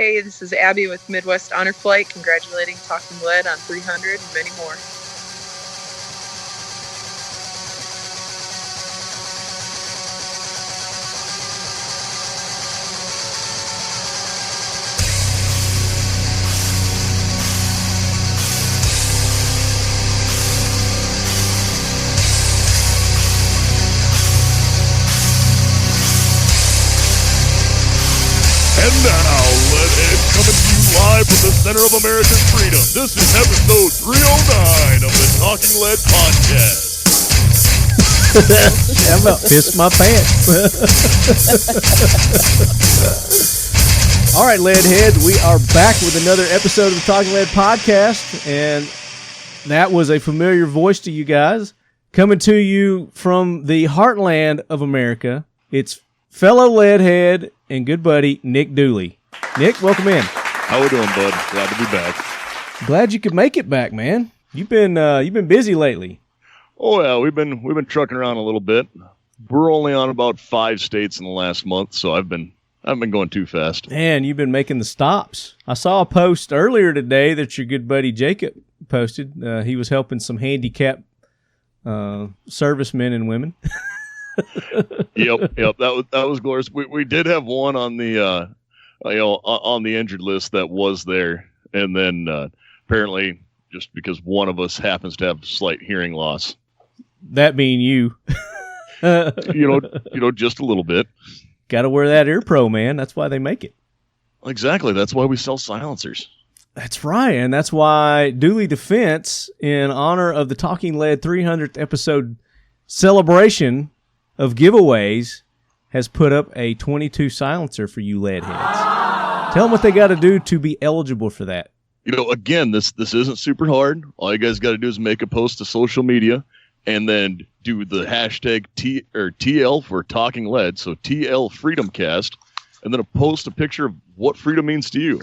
Hey, this is Abby with Midwest Honor Flight, congratulating Talking Lead on 300 and many more. And now, Leadhead coming to you live from the center of America's freedom. This is episode 309 of the Talking Lead podcast. I'm about to piss my pants. All right, Leadheads, we are back with another episode of the Talking Lead podcast, and that was a familiar voice to you guys. Coming to you from the heartland of America, it's fellow Leadhead and good buddy Nick Dooley. Nick, welcome in. How we doing, bud? Glad to be back. Glad you could make it back, man. You've been busy lately. Oh yeah, we've been trucking around a little bit. We're only on about 5 states in the last month, so I've been going too fast. Man, you've been making the stops. I saw a post earlier today that your good buddy Jacob posted. He was helping some handicapped servicemen and women. Yep. That was glorious. We did have one on the on the injured list that was there, and then apparently just because one of us happens to have slight hearing loss. That being you. Just a little bit. Got to wear that ear pro, man. That's why they make it. Exactly. That's why we sell silencers. That's right, and that's why Dooley Defense, in honor of the Talking Lead 300th episode celebration of giveaways, has put up a 22 silencer for you lead heads. Tell them what they got to do to be eligible for that. Again, this isn't super hard. All you guys got to do is make a post to social media and then do the hashtag TL for Talking Lead, so TL Freedomcast, and then post a picture of what freedom means to you.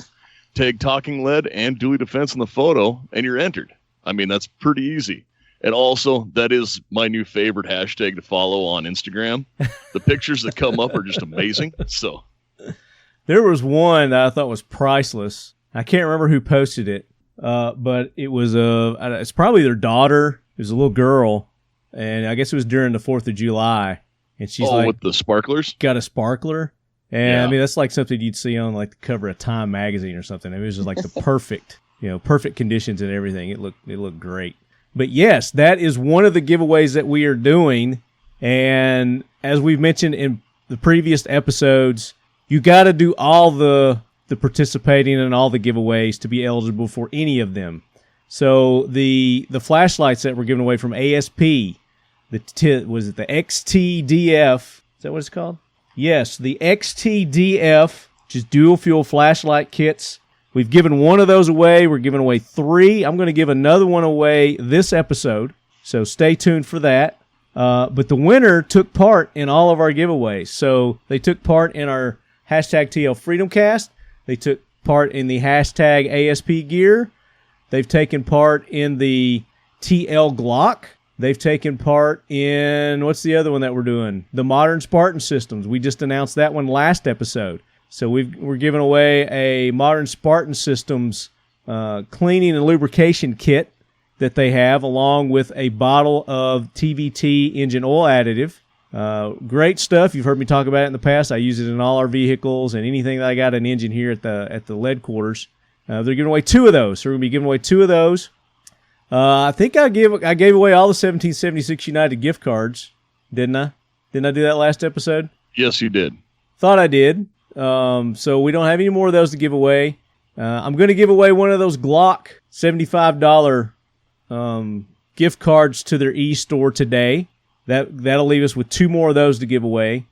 Tag Talking Lead and Dooley Defense in the photo, and you're entered. I mean, that's pretty easy. And also, that is my new favorite hashtag to follow on Instagram. The pictures that come up are just amazing. So, there was one that I thought was priceless. I can't remember who posted it, but it was it's probably their daughter. It was a little girl, and I guess it was during the 4th of July. And she's with the sparklers? Got a sparkler. And yeah. I mean, that's like something you'd see on like the cover of Time magazine or something. It was just like the perfect conditions and everything. It looked great. But yes, that is one of the giveaways that we are doing. And as we've mentioned in the previous episodes, you got to do all the participating in all the giveaways to be eligible for any of them. So the flashlights that were given away from ASP, was it the XTDF? Is that what it's called? Yes, the XTDF, which is dual fuel flashlight kits. We've given one of those away. We're giving away 3. I'm going to give another one away this episode, so stay tuned for that. But the winner took part in all of our giveaways. So they took part in our hashtag TL Freedomcast. They took part in the hashtag ASP gear. They've taken part in the TL Glock. They've taken part in, what's the other one that we're doing? The Modern Spartan Systems. We just announced that one last episode. So we're giving away a Modern Spartan Systems cleaning and lubrication kit that they have, along with a bottle of TVT engine oil additive. Great stuff. You've heard me talk about it in the past. I use it in all our vehicles and anything that I got an engine here at the lead quarters. They're giving away 2 of those. So we're going to be giving away 2 of those. I think I gave away all the 1776 United gift cards, didn't I? Didn't I do that last episode? Yes, you did. Thought I did. So we don't have any more of those to give away. I'm going to give away one of those Glock $75 gift cards to their e-store today. That'll leave us with 2 more of those to give away.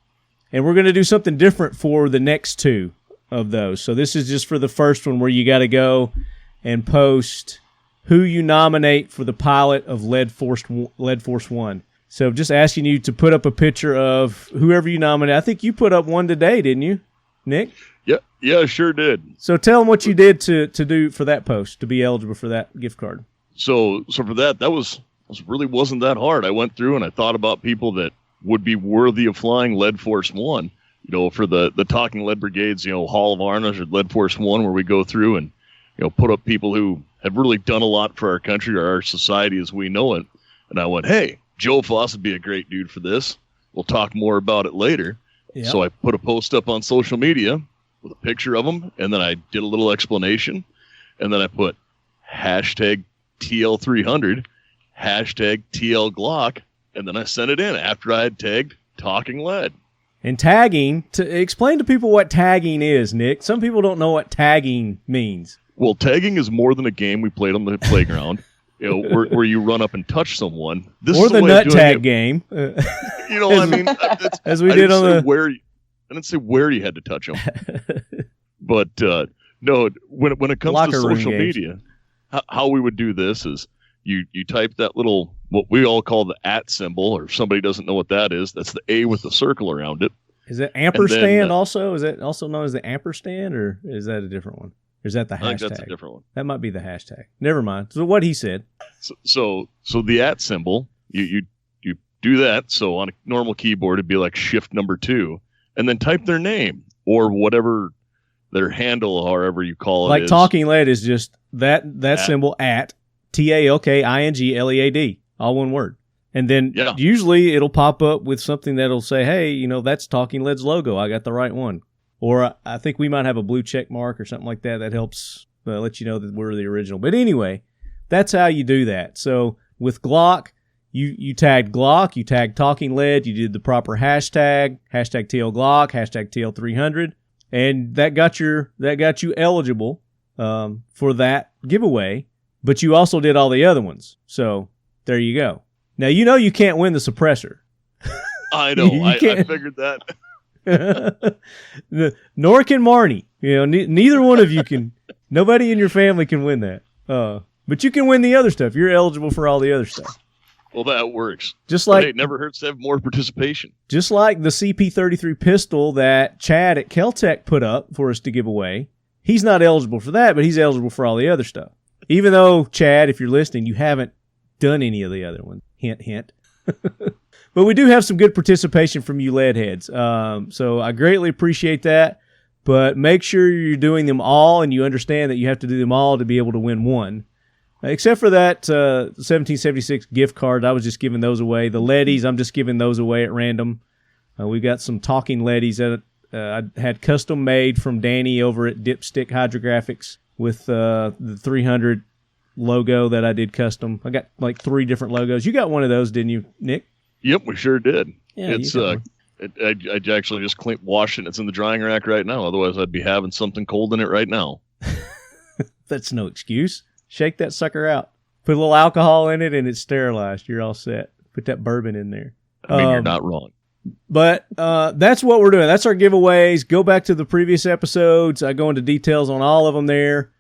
And we're going to do something different for the next 2 of those. So this is just for the first one, where you got to go and post who you nominate for the pilot of Lead Force 1. So just asking you to put up a picture of whoever you nominate. I think you put up one today, didn't you, Nick? Yeah, sure did. So tell them what you did to do for that post to be eligible for that gift card. So for that really wasn't that hard. I went through and I thought about people that would be worthy of flying Lead Force 1. for the Talking Lead Brigades, Hall of Honors or Lead Force 1, where we go through and, put up people who have really done a lot for our country or our society as we know it. And I went, hey, Joe Foss would be a great dude for this. We'll talk more about it later. Yep. So I put a post up on social media with a picture of him, and then I did a little explanation, and then I put hashtag TL300, hashtag TL Glock, and then I sent it in after I had tagged Talking Lead. And tagging, to explain to people what tagging is, Nick. Some people don't know what tagging means. Well, tagging is more than a game we played on the playground, where you run up and touch someone. Or the nut tag game. As we did on the... I didn't say where you had to touch them. But, no, when it comes Locker to social media, how we would do this is you type that little, what we all call the @ symbol, or if somebody doesn't know what that is, that's the A with the circle around it. Is it ampersand also? Is that also known as the ampersand, or is that a different one? Or is that the hashtag? I think that's a different one. That might be the hashtag. Never mind. So what he said. So the @ symbol, you do that. So on a normal keyboard, it'd be like shift number 2, and then type their name or whatever their handle, however you call it. Like is. Talking Lead is just that symbol @ TALKINGLEAD, all one word. And then usually it'll pop up with something that'll say, hey, that's Talking Lead's logo. I got the right one. Or I think we might have a blue check mark or something like that. That helps let you know that we're the original. But anyway, that's how you do that. So with Glock, you tagged Glock, you tagged Talking Lead, you did the proper hashtag TL Glock, hashtag TL300, and that got you eligible for that giveaway. But you also did all the other ones. So there you go. Now you can't win the suppressor. I know. I figured that. Nor can Marnie. Neither one of you can. Nobody in your family can win that. But you can win the other stuff. You're eligible for all the other stuff. Well, that works. Just like it never hurts to have more participation. Just like the CP33 pistol that Chad at Keltec put up for us to give away. He's not eligible for that, but he's eligible for all the other stuff. Even though, Chad, if you're listening, you haven't done any of the other ones. Hint, hint. But we do have some good participation from you lead heads. So I greatly appreciate that. But make sure you're doing them all and you understand that you have to do them all to be able to win one. Except for that 1776 gift card. I was just giving those away. The leadies, I'm just giving those away at random. We've got some talking leadies that I had custom made from Danny over at Dipstick Hydrographics with the 300 logo that I did custom. I got like 3 different logos. You got one of those, didn't you, Nick? Yep, we sure did. Yeah, it's I actually just washed it. It's in the drying rack right now. Otherwise, I'd be having something cold in it right now. That's no excuse. Shake that sucker out. Put a little alcohol in it, and it's sterilized. You're all set. Put that bourbon in there. I mean, you're not wrong. But that's what we're doing. That's our giveaways. Go back to the previous episodes. I go into details on all of them there.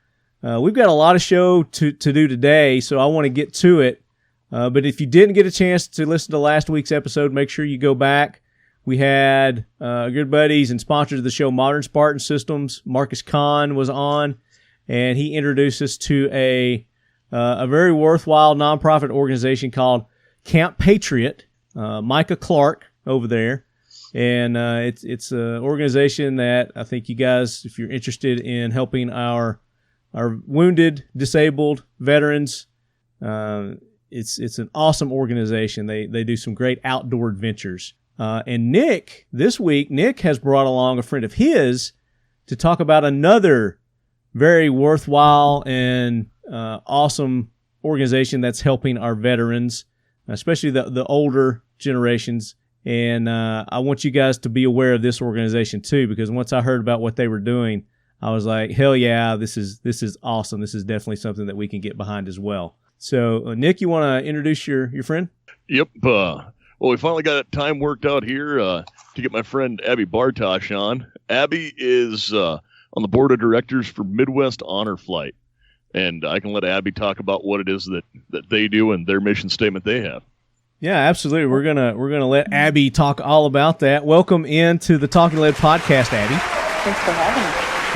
We've got a lot of show to do today, so I want to get to it. But if you didn't get a chance to listen to last week's episode, make sure you go back. We had good buddies and sponsors of the show, Modern Spartan Systems. Marcus Kahn was on, and he introduced us to a very worthwhile nonprofit organization called Camp Patriot. Micah Clark over there. And it's an organization that I think you guys, if you're interested in helping our wounded, disabled veterans, it's an awesome organization. They do some great outdoor adventures. And Nick has brought along a friend of his to talk about another very worthwhile and awesome organization that's helping our veterans, especially the older generations. And I want you guys to be aware of this organization too, because once I heard about what they were doing, I was like, hell yeah, this is awesome. This is definitely something that we can get behind as well. So, Nick, you want to introduce your friend? Yep. Well, we finally got time worked out here to get my friend Abby Bartosh on. Abby is on the board of directors for Midwest Honor Flight, and I can let Abby talk about what it is that they do and their mission statement they have. Yeah, absolutely. We're gonna let Abby talk all about that. Welcome into the Talking Lead podcast, Abby. Thanks for having me.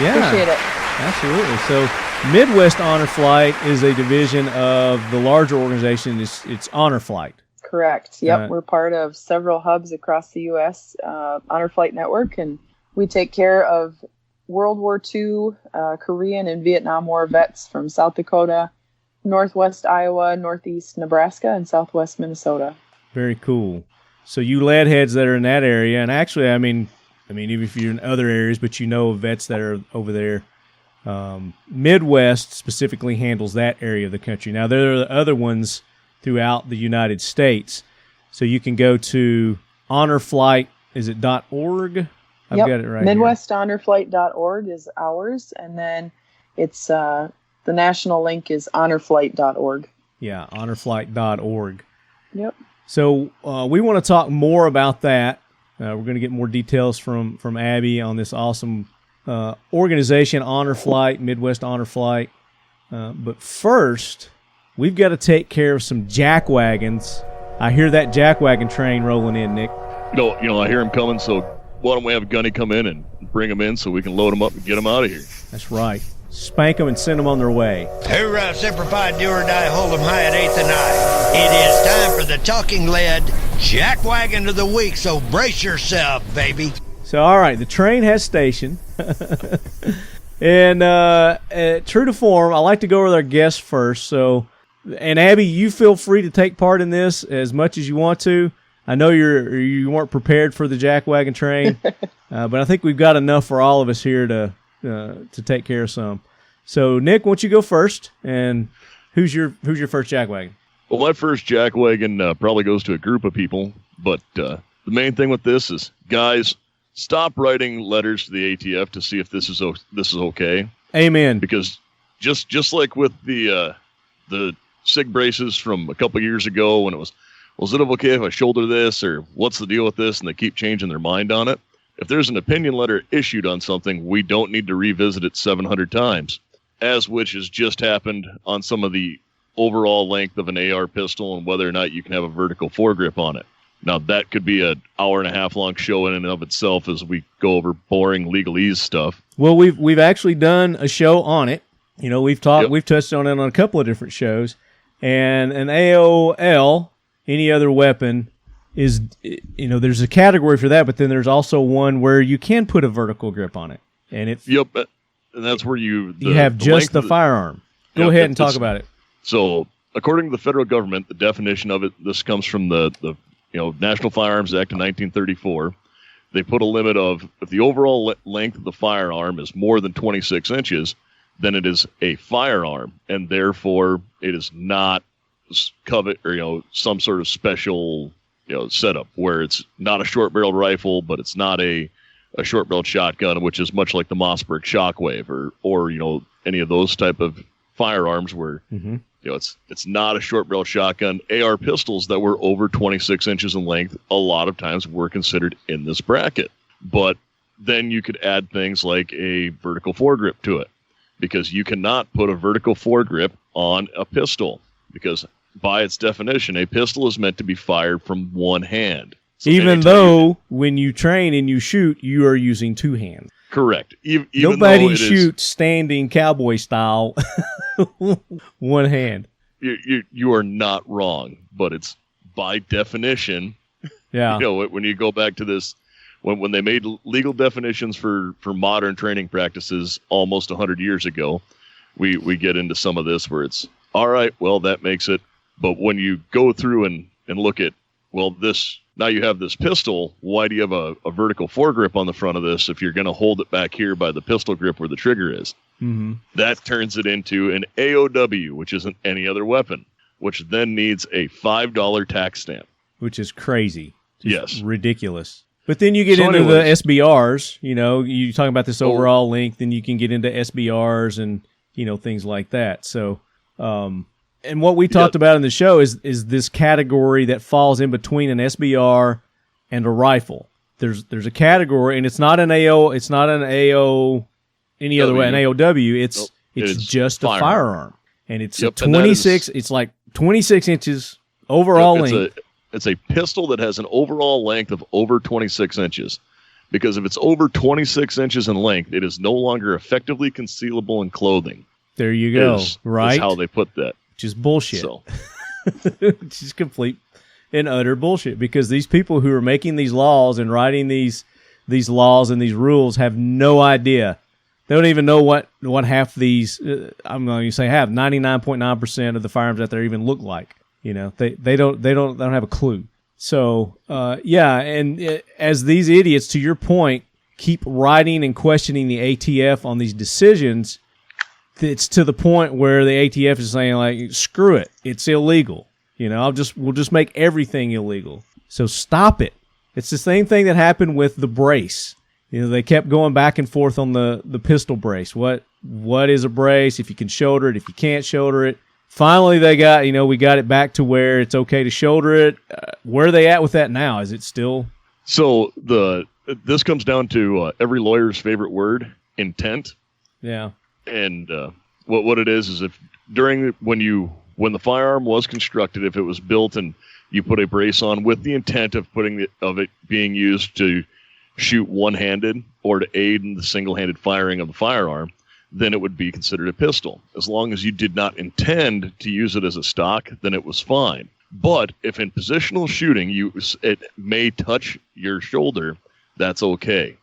Yeah, appreciate it. Absolutely. So, Midwest Honor Flight is a division of the larger organization. It's Honor Flight. Correct. Yep, we're part of several hubs across the U.S. Honor Flight Network, and We take care of World War II, Korean and Vietnam War vets from South Dakota, Northwest Iowa, Northeast Nebraska, and Southwest Minnesota. Very cool. So you lead heads that are in that area, and actually, I mean, even if you're in other areas, but you know vets that are over there. Midwest specifically handles that area of the country. Now, there are other ones throughout the United States. So you can go to honorflight, is it .org? I've got it right MidwestHonorFlight.org is ours, and then it's the national link is honorflight.org. Yeah, honorflight.org. Yep. So we want to talk more about that. We're going to get more details from Abby on this awesome organization, Honor Flight, Midwest Honor Flight. But first, we've got to take care of some jackwagons. I hear that jackwagon train rolling in, Nick. You know, I hear him coming, so why don't we have Gunny come in and bring them in so we can load them up and get them out of here? That's right. Spank them and send them on their way. Hoorah, Semper Fi, do or die, hold 'em high at 8th and I. It is time for the Talking Lead Jackwagon of the Week, so brace yourself, baby. So, all right, the train has stationed. And true to form, I like to go with our guests first. So, and Abby, you feel free to take part in this as much as you want to. I know you weren't prepared for the jackwagon train, but I think we've got enough for all of us here to take care of some. So, Nick, why don't you go first? And who's your first jackwagon? Well, my first jackwagon probably goes to a group of people, but the main thing with this is, guys, stop writing letters to the ATF to see if this is okay. Amen. Because just like with the SIG braces from a couple years ago when it was it okay if I shoulder this, or what's the deal with this, and they keep changing their mind on it. If there's an opinion letter issued on something, we don't need to revisit it 700 times, as which has just happened on some of the overall length of an AR pistol and whether or not you can have a vertical foregrip on it. Now, that could be an hour-and-a-half long show in and of itself as we go over boring legalese stuff. Well, we've actually done a show on it. You know, we've touched on it on a couple of different shows. And an AOL, any other weapon, is, you know, there's a category for that, but then there's also one where you can put a vertical grip on it. And and that's where you have just the firearm. Go ahead and talk about it. So, according to the federal government, the definition of it, this comes from the National Firearms Act of 1934. They put a limit of, if the overall length of the firearm is more than 26 inches, then it is a firearm, and therefore it is not some sort of special setup where it's not a short-barreled rifle, but it's not a short-barreled shotgun, which is much like the Mossberg Shockwave or any of those type of firearms where it's not a short-barreled shotgun. AR pistols that were over 26 inches in length a lot of times were considered in this bracket. But then you could add things like a vertical foregrip to it, because you cannot put a vertical foregrip on a pistol, because by its definition, a pistol is meant to be fired from one hand. So even though when you train and you shoot, you are using two hands. Correct. Nobody shoots standing cowboy style one hand. You are not wrong, but it's by definition. Yeah. When you go back to this, when they made legal definitions for modern training practices almost 100 years ago, we get into some of this where it's, all right, well, that makes it. But when you go through and look at, now you have this pistol, why do you have a vertical foregrip on the front of this if you're going to hold it back here by the pistol grip where the trigger is? Mm-hmm. That turns it into an AOW, which isn't any other weapon, which then needs a $5 tax stamp. Which is crazy. Yes. Ridiculous. But then you get into the SBRs, you talk about this overall length, and you can get into SBRs and, things like that. So, and what we talked about in the show is this category that falls in between an SBR and a rifle. There's a category, and it's not an AO, any other way, an AOW. It's just a firearm, and it's 26. It's like 26 inches overall length. It's a pistol that has an overall length of over 26 inches. Because if it's over 26 inches in length, it is no longer effectively concealable in clothing. There you go. Right? That's how they put that. Which is bullshit. So. Which is complete and utter bullshit. Because these people who are making these laws and writing these these laws and these rules have no idea. They don't even know what half these, I'm going to say half, 99.9% of the firearms out there even look like. You know, they don't have a clue. So, as these idiots, to your point, keep writing and questioning the ATF on these decisions, it's to the point where the ATF is saying, like, screw it, it's illegal. You know, we'll just make everything illegal. So stop it. It's the same thing that happened with the brace. You know, they kept going back and forth on the pistol brace. What is a brace? If you can shoulder it, if you can't shoulder it. Finally, we got it back to where it's okay to shoulder it. Where are they at with that now? Is it still? So this comes down to every lawyer's favorite word, intent. Yeah. And what it is if when the firearm was constructed, if it was built and you put a brace on with the intent of it being used to shoot one-handed or to aid in the single-handed firing of the firearm, then it would be considered a pistol. As long as you did not intend to use it as a stock, then it was fine. But if in positional shooting it may touch your shoulder, that's okay.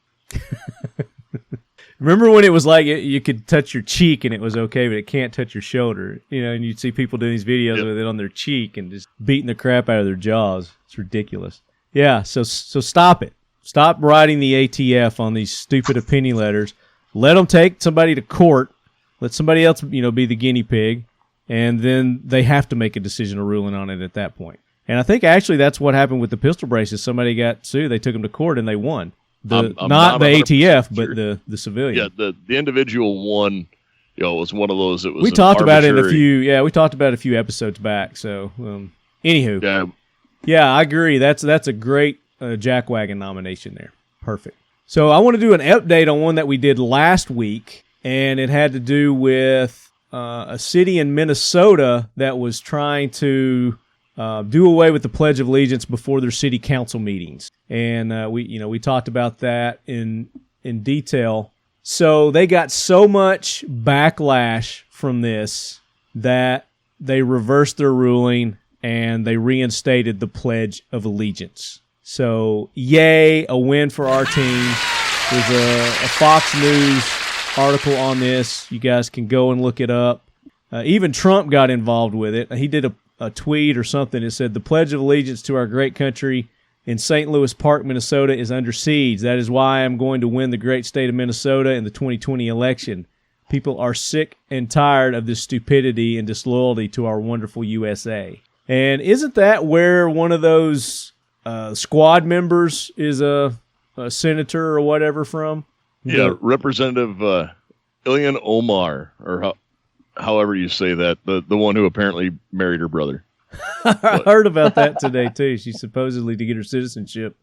Remember when it was like you could touch your cheek and it was okay, but it can't touch your shoulder? You know, and you'd see people doing these videos with it on their cheek and just beating the crap out of their jaws. It's ridiculous. Yeah, so stop it. Stop writing the ATF on these stupid opinion letters. Let them take somebody to court. Let somebody else, be the guinea pig, and then they have to make a decision or ruling on it at that point. And I think actually that's what happened with the pistol braces. Somebody got sued. They took them to court and they won. I'm not the ATF, sure. But the civilian. Yeah, the individual one, was one of those. It was. We talked about it in a few. Yeah, we talked about it a few episodes back. So, anywho, yeah, I agree. That's a great Jackwagon nomination there. Perfect. So I want to do an update on one that we did last week, and it had to do with a city in Minnesota that was trying to do away with the Pledge of Allegiance before their city council meetings, and we talked about that in detail. So they got so much backlash from this that they reversed their ruling and they reinstated the Pledge of Allegiance. So, yay, a win for our team. There's a Fox News article on this. You guys can go and look it up. Even Trump got involved with it. He did a tweet or something. It said, "The Pledge of Allegiance to our great country in St. Louis Park, Minnesota is under siege. That is why I'm going to win the great state of Minnesota in the 2020 election. People are sick and tired of this stupidity and disloyalty to our wonderful USA." And isn't that where one of those squad members is a senator or whatever from? Yeah, Representative Ilhan Omar, or however you say that, the one who apparently married her brother. I heard about that today, too. She supposedly, to get her citizenship,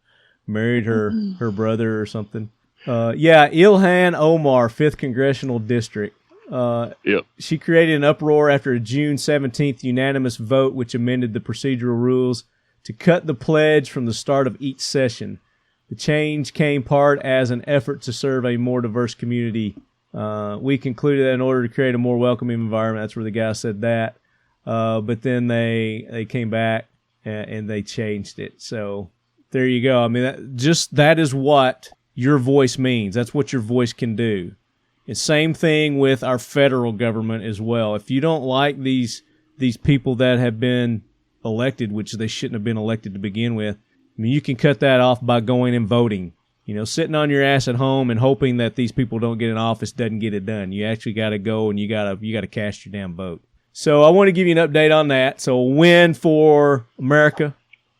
married her brother or something. Ilhan Omar, 5th Congressional District. Yep. She created an uproar after a June 17th unanimous vote which amended the procedural rules to cut the pledge from the start of each session. The change came part as an effort to serve a more diverse community. We concluded that in order to create a more welcoming environment, that's where the guy said that. But then they came back and they changed it. So there you go. I mean, that is what your voice means. That's what your voice can do. And same thing with our federal government as well. If you don't like these people that have been elected, which they shouldn't have been elected to begin with, I mean, you can cut that off by going and voting. Sitting on your ass at home and hoping that these people don't get in office doesn't get it done. You actually got to go and you got to cast your damn vote. So I want to give you an update on that. So a win for America,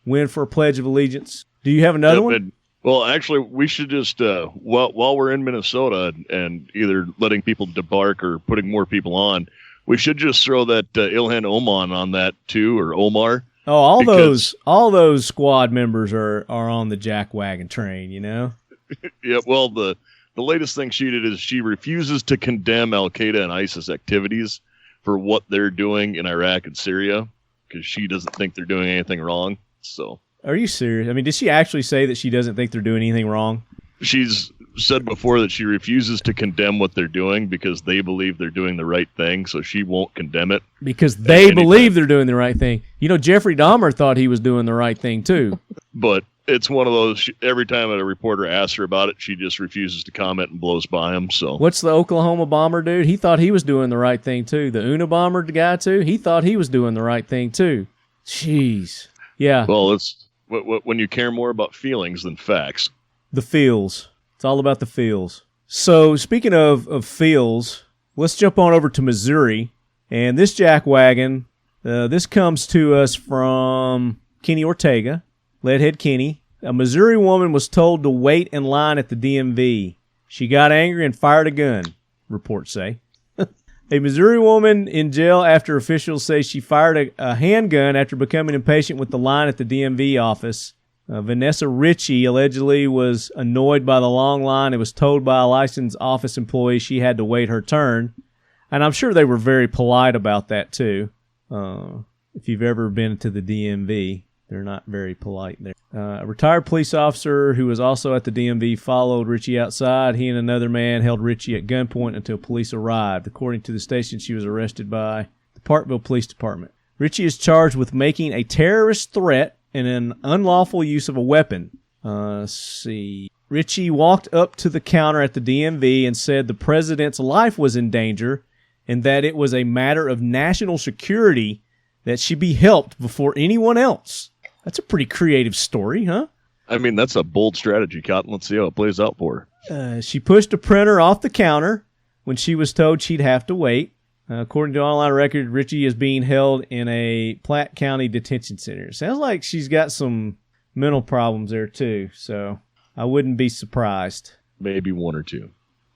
win for Pledge of Allegiance. Do you have another one? Well, actually, we should just, while we're in Minnesota and either letting people debark or putting more people on, we should just throw that Ilhan Omar on that too, or Omar. Oh, all those squad members are on the Jackwagon train, Yeah, well, the latest thing she did is she refuses to condemn Al-Qaeda and ISIS activities for what they're doing in Iraq and Syria, because she doesn't think they're doing anything wrong. So, are you serious? I mean, did she actually say that she doesn't think they're doing anything wrong? She's said before that she refuses to condemn what they're doing because they believe they're doing the right thing, so she won't condemn it. Because they believe they're doing the right thing. Jeffrey Dahmer thought he was doing the right thing, too. But it's one of those. Every time a reporter asks her about it, she just refuses to comment and blows by him. So what's the Oklahoma bomber dude? He thought he was doing the right thing too. The Unabomber guy too. He thought he was doing the right thing too. Jeez. Yeah. Well, it's when you care more about feelings than facts. The feels. It's all about the feels. So speaking of feels, let's jump on over to Missouri. And this jackwagon, this comes to us from Kenny Ortega, Leadhead Kenny. A Missouri woman was told to wait in line at the DMV. She got angry and fired a gun, reports say. A Missouri woman in jail after officials say she fired a handgun after becoming impatient with the line at the DMV office. Vanessa Ritchie allegedly was annoyed by the long line and was told by a licensed office employee she had to wait her turn. And I'm sure they were very polite about that, too. If you've ever been to the DMV, they're not very polite there. A retired police officer who was also at the DMV followed Ritchie outside. He and another man held Ritchie at gunpoint until police arrived. According to the station, she was arrested by the Parkville Police Department. Ritchie is charged with making a terrorist threat and an unlawful use of a weapon. Let's see. Ritchie walked up to the counter at the DMV and said the president's life was in danger and that it was a matter of national security that she be helped before anyone else. That's a pretty creative story, huh? I mean, that's a bold strategy, Cotton. Let's see how it plays out for her. She pushed a printer off the counter when she was told she'd have to wait. According to online record, Ritchie is being held in a Platte County detention center. Sounds like she's got some mental problems there, too. So I wouldn't be surprised. Maybe one or two.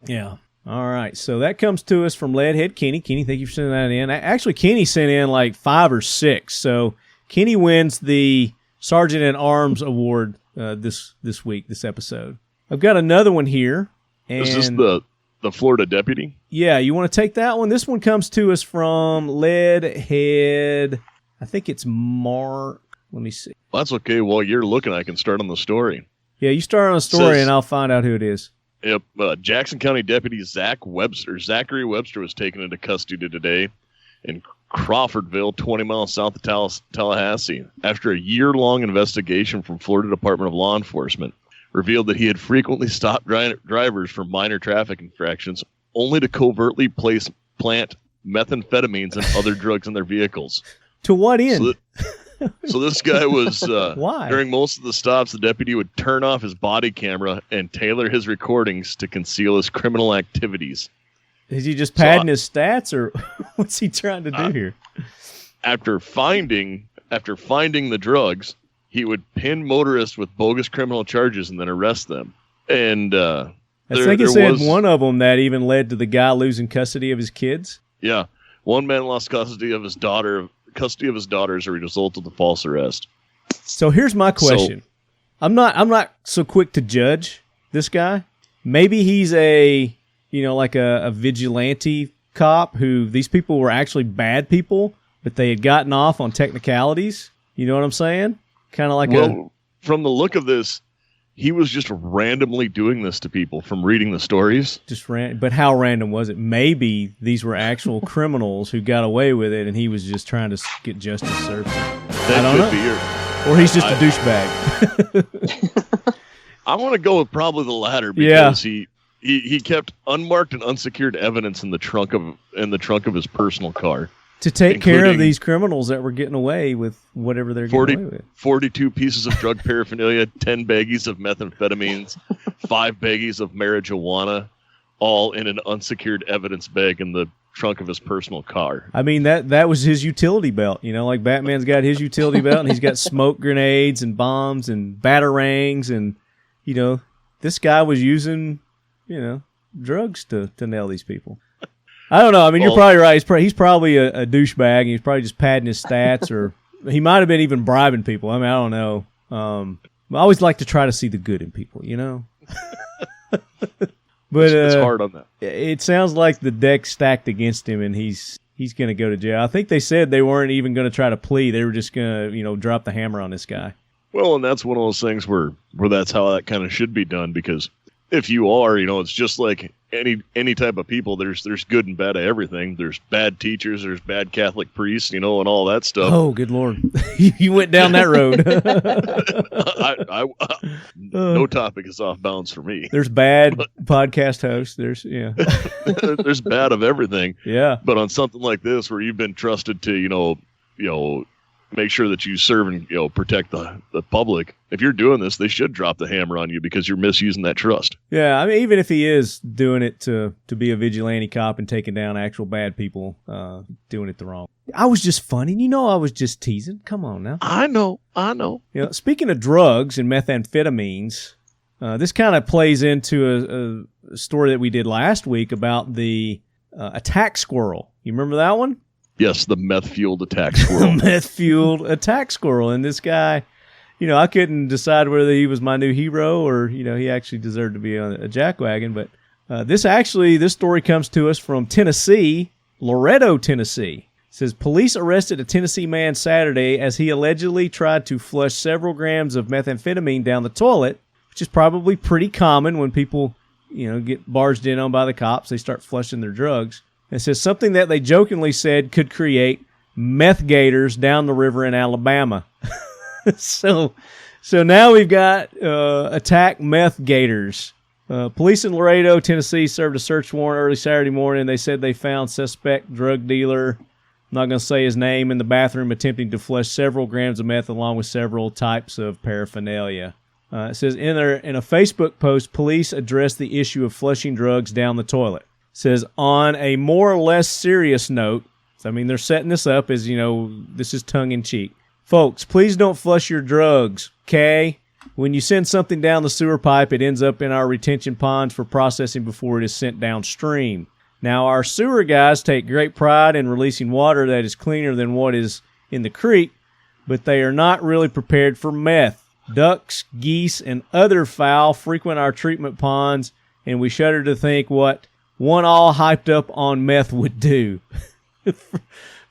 Yeah. All right. So that comes to us from Leadhead Kenny. Kenny, thank you for sending that in. Actually, Kenny sent in like 5 or 6. So Kenny wins the Sergeant at Arms Award this week, this episode. I've got another one here. And is this the Florida deputy? Yeah, you want to take that one? This one comes to us from Leadhead. I think it's Mark. Let me see. Well, that's okay. While you're looking, I can start on the story. Yeah, you start on the story, and I'll find out who it is. Yep. Jackson County Deputy Zachary Webster was taken into custody today in Crawfordville, 20 miles south of Tallahassee, after a year-long investigation from Florida Department of Law Enforcement revealed that he had frequently stopped drivers for minor traffic infractions only to covertly plant methamphetamines and other drugs in their vehicles. To what end? So this guy was, why? During most of the stops, the deputy would turn off his body camera and tailor his recordings to conceal his criminal activities. Is he just padding his stats, or what's he trying to do here? After finding the drugs, he would pin motorists with bogus criminal charges and then arrest them. And I think it said one of them that even led to the guy losing custody of his kids. Yeah, one man lost custody of his daughter as a result of the false arrest. So here's my question: I'm not so quick to judge this guy. Maybe he's a vigilante cop who these people were actually bad people, but they had gotten off on technicalities. You know what I'm saying? Kind of like from the look of this, he was just randomly doing this to people from reading the stories. But how random was it? Maybe these were actual criminals who got away with it, and he was just trying to get justice served. I don't know. Or he's just a douchebag. I want to go with probably the latter because he kept unmarked and unsecured evidence in the trunk of his personal car. To take care of these criminals that were getting away with whatever they're getting away with. 42 pieces of drug paraphernalia, 10 baggies of methamphetamines, 5 baggies of marijuana, all in an unsecured evidence bag in the trunk of his personal car. I mean, that was his utility belt. You know, like Batman's got his utility belt, and he's got smoke grenades and bombs and batarangs, and, you know, this guy was using, drugs to nail these people. I don't know. I mean, you're probably right. He's probably a douchebag, and he's probably just padding his stats, or he might have been even bribing people. I mean, I don't know. I always like to try to see the good in people, But it's hard on that. It sounds like the deck's stacked against him, and he's going to go to jail. I think they said they weren't even going to try to plea. They were just going to, drop the hammer on this guy. Well, and that's one of those things where that's how that kind of should be done, because if you are, it's just like any type of people, there's good and bad of everything. There's bad teachers, there's bad Catholic priests, and all that stuff. Oh, good Lord. You went down that road. No topic is off bounds for me. There's bad podcast hosts. There's there's bad of everything. Yeah. But on something like this, where you've been trusted to, make sure that you serve and protect the public. If you're doing this, they should drop the hammer on you because you're misusing that trust. Yeah, I mean, even if he is doing it to be a vigilante cop and taking down actual bad people, doing it the wrong. I was just funny. I was just teasing. Come on now. I know. Speaking of drugs and methamphetamines, this kind of plays into a story that we did last week about the attack squirrel. You remember that one? Yes, the meth-fueled attack squirrel. Meth-fueled attack squirrel. And this guy, I couldn't decide whether he was my new hero or, he actually deserved to be on a jackwagon. But this story comes to us from Tennessee, Loretto, Tennessee. It says, police arrested a Tennessee man Saturday as he allegedly tried to flush several grams of methamphetamine down the toilet, which is probably pretty common when people, get barged in on by the cops. They start flushing their drugs. It says something that they jokingly said could create meth gators down the river in Alabama. So now we've got attack meth gators. Police in Laredo, Tennessee served a search warrant early Saturday morning. They said they found suspect drug dealer, I'm not going to say his name, in the bathroom attempting to flush several grams of meth along with several types of paraphernalia. It says in a Facebook post, police addressed the issue of flushing drugs down the toilet. Says, on a more or less serious note, they're setting this up as, this is tongue-in-cheek. Folks, please don't flush your drugs, okay? When you send something down the sewer pipe, it ends up in our retention ponds for processing before it is sent downstream. Now, our sewer guys take great pride in releasing water that is cleaner than what is in the creek, but they are not really prepared for meth. Ducks, geese, and other fowl frequent our treatment ponds, and we shudder to think what one all hyped up on meth would do.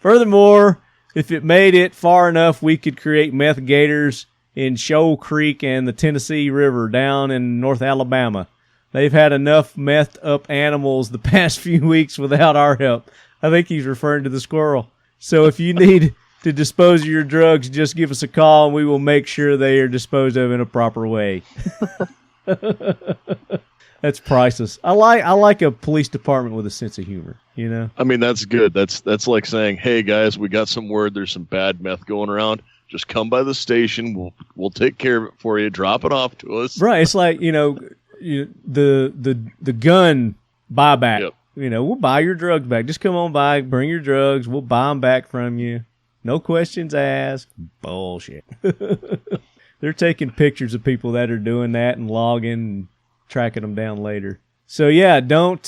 Furthermore, if it made it far enough, we could create meth gators in Shoal Creek and the Tennessee River down in North Alabama. They've had enough methed up animals the past few weeks without our help. I think he's referring to the squirrel. So if you need to dispose of your drugs, just give us a call and we will make sure they are disposed of in a proper way. That's priceless. I like a police department with a sense of humor, I mean, that's good. That's like saying, hey guys, we got some word there's some bad meth going around. Just come by the station. We'll take care of it for you. Drop it off to us. Right. It's like, the gun buyback. Yep. We'll buy your drugs back. Just come on by, bring your drugs. We'll buy them back from you. No questions asked. Bullshit. They're taking pictures of people that are doing that and logging and tracking them down later. So yeah, don't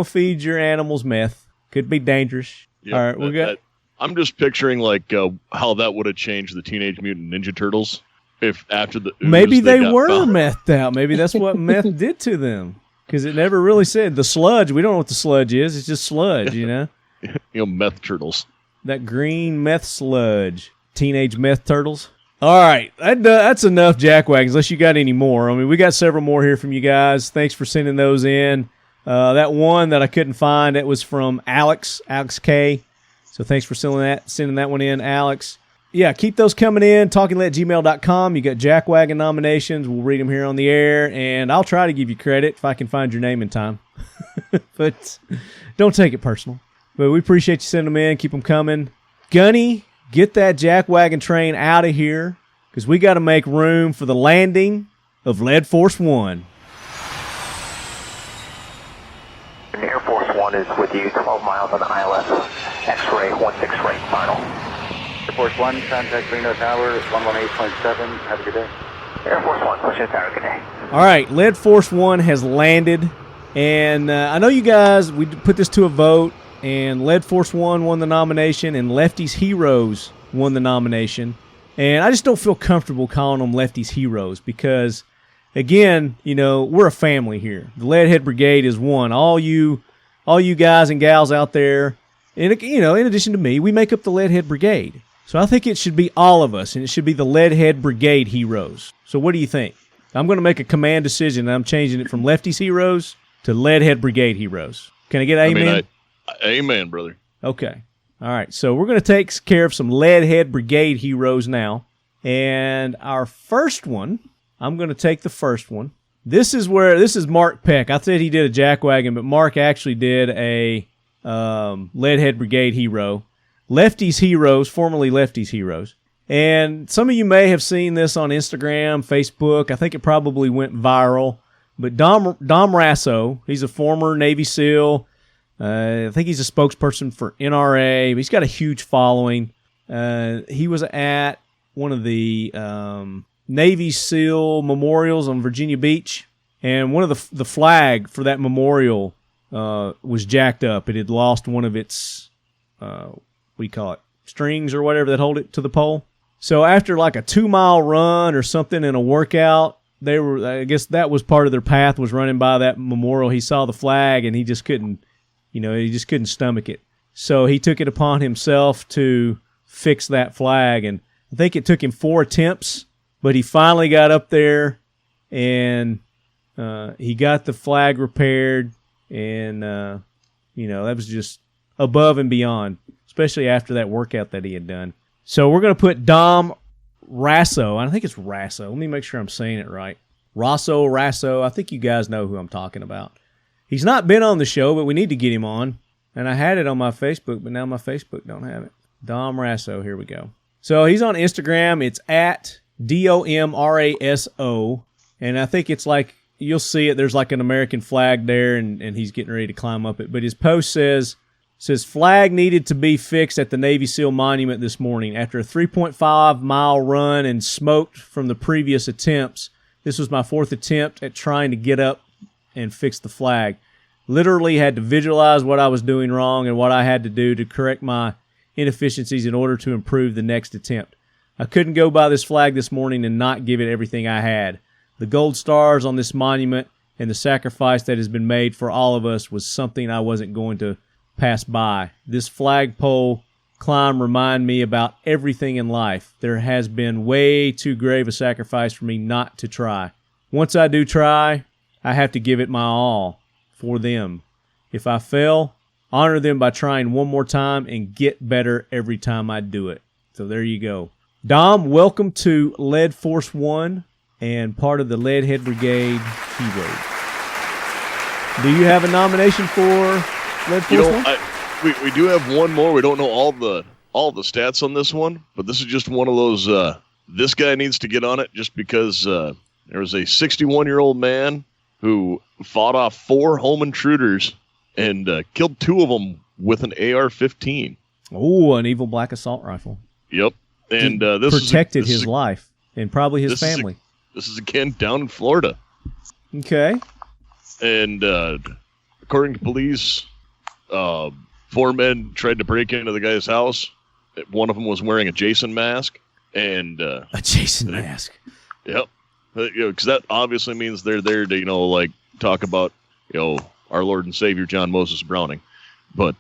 feed your animals meth. Could be dangerous. Yep, all right, I'm just picturing how that would have changed the Teenage Mutant Ninja Turtles if after the ooze, maybe they were found. methed out. Maybe that's what meth did to them, because it never really said the sludge. We don't know what the sludge is. It's just sludge, Meth turtles. That green meth sludge. Teenage meth turtles. All right, that's enough jackwagons, unless you got any more. I mean, we got several more here from you guys. Thanks for sending those in. That one that I couldn't find, it was from Alex K. So thanks for sending that one in, Alex. Yeah, keep those coming in, talkinglead@gmail.com. You got Jackwagon nominations. We'll read them here on the air, and I'll try to give you credit if I can find your name in time. But don't take it personal. But we appreciate you sending them in. Keep them coming. Gunny, get that Jackwagon train out of here, because we got to make room for the landing of Lead Force One. Air Force One is with you, 12 miles on the ILS. X-ray 16 right, final. Air Force One, contact Reno Tower, 118.7. Have a good day. Air Force One, push tower, good day. All right, Lead Force One has landed, and I know you guys, we put this to a vote, and Lead Force One won the nomination, and Lefty's Heroes won the nomination. And I just don't feel comfortable calling them Lefty's Heroes because, again, we're a family here. The Lead Brigade is one. All you guys and gals out there, and in addition to me, we make up the Lead Brigade. So I think it should be all of us, and it should be the Lead Brigade Heroes. So what do you think? I'm going to make a command decision, and I'm changing it from Lefty's Heroes to Lead Brigade Heroes. Can I get amen? I mean, amen, brother. Okay. All right. So we're going to take care of some Lead Brigade Heroes now. And our first one, I'm going to take the first one. This is Mark Peck. I said he did a Jackwagon, but Mark actually did a Lead Brigade Hero. Lefty's Heroes, formerly Lefty's Heroes. And some of you may have seen this on Instagram, Facebook. I think it probably went viral. But Dom Rasso, he's a former Navy SEAL. I think he's a spokesperson for NRA. He's got a huge following. He was at one of the Navy SEAL memorials on Virginia Beach, and one of the flag for that memorial was jacked up. It had lost one of its, strings or whatever that hold it to the pole. So after like a 2-mile run or something in a workout, I guess that was part of their path, was running by that memorial. He saw the flag and he just couldn't stomach it. So he took it upon himself to fix that flag, and I think it took him 4 attempts, but he finally got up there and he got the flag repaired, and that was just above and beyond, especially after that workout that he had done. So we're going to put Dom Rasso. I think it's Rasso. Let me make sure I'm saying it right. Rasso. I think you guys know who I'm talking about. He's not been on the show, but we need to get him on. And I had it on my Facebook, but now my Facebook don't have it. Dom Rasso. Here we go. So he's on Instagram. It's at DOMRASO. And I think it's like, you'll see it. There's like an American flag there, and he's getting ready to climb up it. But his post says, flag needed to be fixed at the Navy SEAL Monument this morning. After a 3.5-mile run and smoked from the previous attempts, this was my 4th attempt at trying to get up and fix the flag. Literally had to visualize what I was doing wrong and what I had to do to correct my inefficiencies in order to improve the next attempt. I couldn't go by this flag this morning and not give it everything I had. The gold stars on this monument and the sacrifice that has been made for all of us was something I wasn't going to pass by. This flagpole climb reminded me about everything in life. There has been way too grave a sacrifice for me not to try. Once I do try, I have to give it my all for them. If I fail, honor them by trying one more time and get better every time I do it. So there you go. Dom, welcome to Lead Force One and part of the Lead Brigade Heroes. Do you have a nomination for Lead Force One? We do have one more. We don't know all the stats on this one, but this is just one of those. This guy needs to get on it just because there was a 61-year-old man who fought off 4 home intruders and killed 2 of them with an AR-15. Oh, an evil black assault rifle. Yep, and this protected his life and probably his family. This is again down in Florida. Okay. And according to police, 4 men tried to break into the guy's house. One of them was wearing a Jason mask. And a Jason mask. Yep. Because that obviously means they're there to, talk about, our Lord and Savior John Moses Browning. But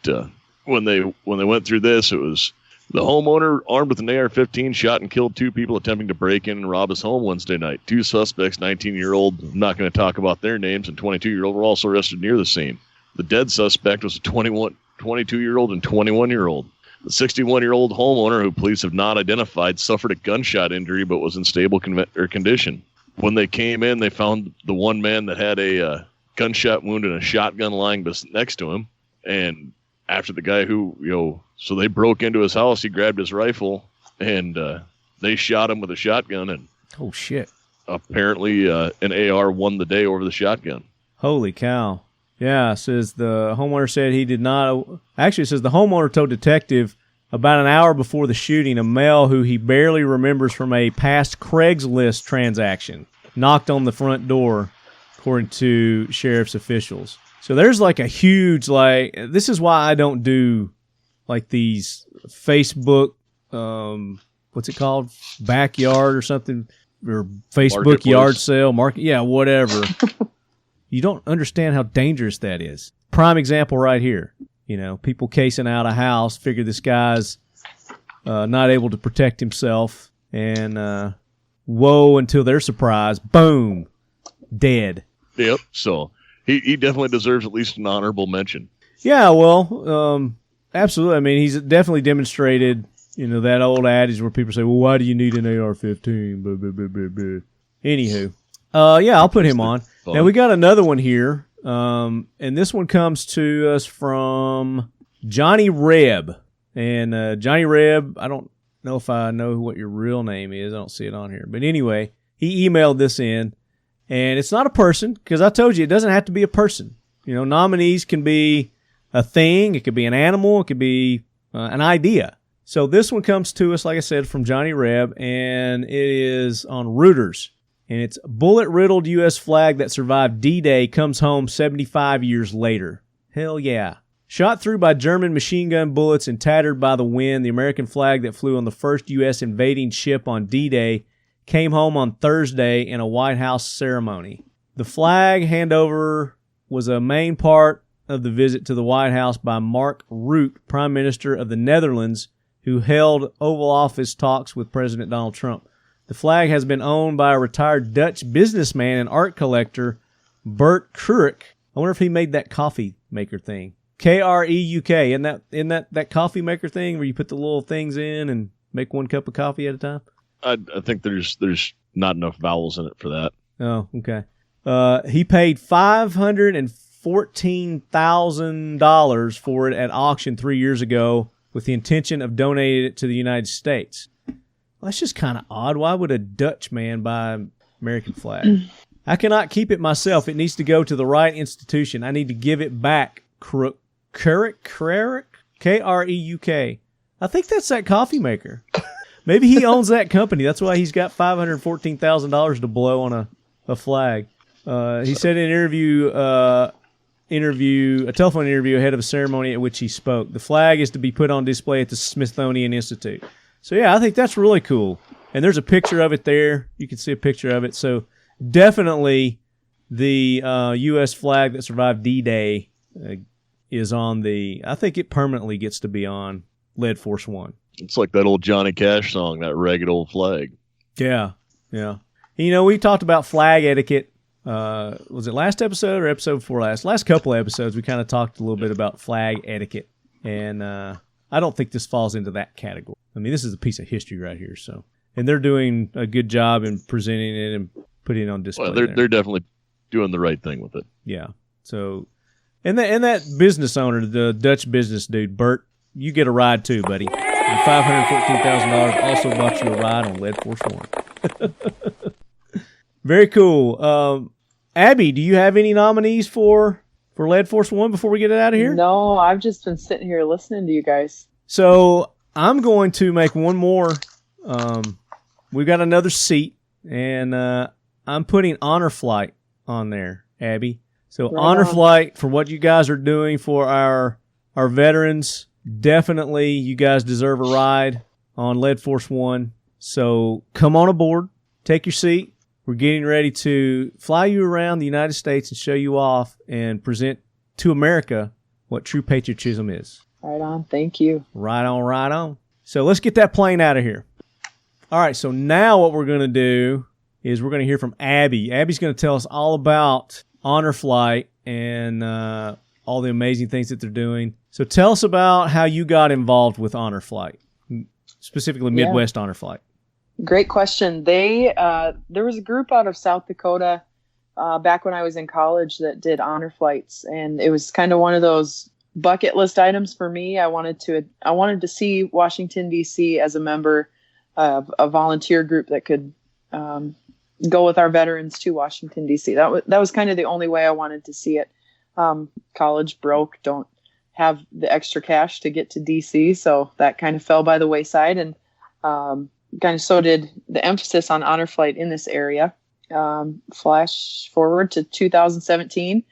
when they went through this, it was the homeowner armed with an AR-15 shot and killed 2 people attempting to break in and rob his home Wednesday night. 2 suspects, 19-year-old, I'm not going to talk about their names, and 22-year-old were also arrested near the scene. The dead suspect was a 22-year-old and 21-year-old. The 61-year-old homeowner, who police have not identified, suffered a gunshot injury but was in stable condition. When they came in, they found the one man that had a gunshot wound and a shotgun lying next to him. And after the guy so they broke into his house, he grabbed his rifle, and they shot him with a shotgun. And oh, shit. Apparently an AR won the day over the shotgun. Holy cow. Yeah, it says the homeowner said he did not. Actually, it says the homeowner told detective about an hour before the shooting, a male who he barely remembers from a past Craigslist transaction knocked on the front door, according to sheriff's officials. So there's like a huge, this is why I don't do these Facebook, what's it called? Backyard or something, or Facebook yard sale, market. Yeah, whatever. You don't understand how dangerous that is. Prime example right here. People casing out a house, figure this guy's not able to protect himself, and whoa, until they're surprised, boom, dead. Yep. So he definitely deserves at least an honorable mention. Yeah, well, absolutely. I mean, he's definitely demonstrated, that old adage where people say, well, why do you need an AR-15? Blah, blah, blah, blah, blah. Anywho. Yeah, I'll put him on. Fun. Now, we got another one here, and this one comes to us from Johnny Reb. And Johnny Reb, I don't know if I know what your real name is. I don't see it on here. But anyway, he emailed this in, and it's not a person, because I told you it doesn't have to be a person. Nominees can be a thing, it could be an animal, it could be an idea. So this one comes to us, like I said, from Johnny Reb, and it is on Reuters. And it's Bullet-riddled U.S. flag that survived D-Day comes home 75 years later. Hell yeah. Shot through by German machine gun bullets and tattered by the wind, the American flag that flew on the first U.S. invading ship on D-Day came home on Thursday in a White House ceremony. The flag handover was a main part of the visit to the White House by Mark Rutte, Prime Minister of the Netherlands, who held Oval Office talks with President Donald Trump. The flag has been owned by a retired Dutch businessman and art collector, Bert Kruik. I wonder if he made that coffee maker thing. Kreuk. Isn't that coffee maker thing where you put the little things in and make one cup of coffee at a time? I think there's not enough vowels in it for that. Oh, okay. He paid $514,000 for it at auction 3 years ago with the intention of donating it to the United States. Well, that's just kind of odd. Why would a Dutch man buy an American flag? I cannot keep it myself. It needs to go to the right institution. I need to give it back. Kreuk. Kreuk. I think that's that coffee maker. Maybe he owns that company. That's why he's got $514,000 to blow on a flag. He said in an a telephone interview ahead of a ceremony at which he spoke. The flag is to be put on display at the Smithsonian Institute. So yeah, I think that's really cool. And there's a picture of it there. You can see a picture of it. So definitely the U.S. flag that survived D-Day is on I think it permanently gets to be on Lead Force One. It's like that old Johnny Cash song, that ragged old flag. Yeah, yeah. We talked about flag etiquette. Was it last episode or episode before last? Last couple of episodes, we kind of talked a little bit about flag etiquette. And I don't think this falls into that category. I mean, this is a piece of history right here. So, and they're doing a good job in presenting it and putting it on display. Well, they're definitely doing the right thing with it. Yeah. So, and that business owner, the Dutch business dude, Bert, you get a ride too, buddy. And $514,000 also bought you a ride on Lead Force One. Very cool. Abby, do you have any nominees for Lead Force One before we get it out of here? No, I've just been sitting here listening to you guys. So I'm going to make one more. We've got another seat, and I'm putting Honor Flight on there, Abby. So right Honor Flight for what you guys are doing for our veterans. Definitely, you guys deserve a ride on Lead Force One. So come on aboard, take your seat. We're getting ready to fly you around the United States and show you off and present to America what true patriotism is. Right on. Thank you. Right on, right on. So let's get that plane out of here. All right, so now what we're going to do is we're going to hear from Abby. Abby's going to tell us all about Honor Flight and all the amazing things that they're doing. So tell us about how you got involved with Honor Flight, specifically Midwest Honor Flight. Great question. There was a group out of South Dakota back when I was in college that did honor flights, and it was kind of one of those bucket list items for me. I wanted to see Washington D.C. as a member of a volunteer group that could go with our veterans to Washington D.C. That was kind of the only way I wanted to see it. College broke, don't have the extra cash to get to D.C., so that kind of fell by the wayside, and kind of so did the emphasis on honor flight in this area. Flash forward to 2017,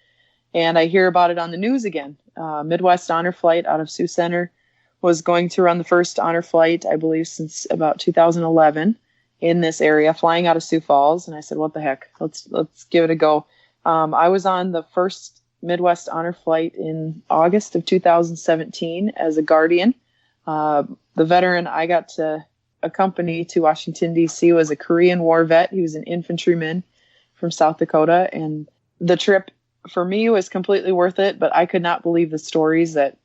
and I hear about it on the news again. Midwest Honor Flight out of Sioux Center was going to run the first honor flight, I believe, since about 2011 in this area, flying out of Sioux Falls. And I said, what the heck? Let's give it a go. I was on the first Midwest Honor Flight in August of 2017 as a guardian. The veteran I got to accompany to Washington, D.C. was a Korean War vet. He was an infantryman from South Dakota. And the trip for me, it was completely worth it, but I could not believe the stories that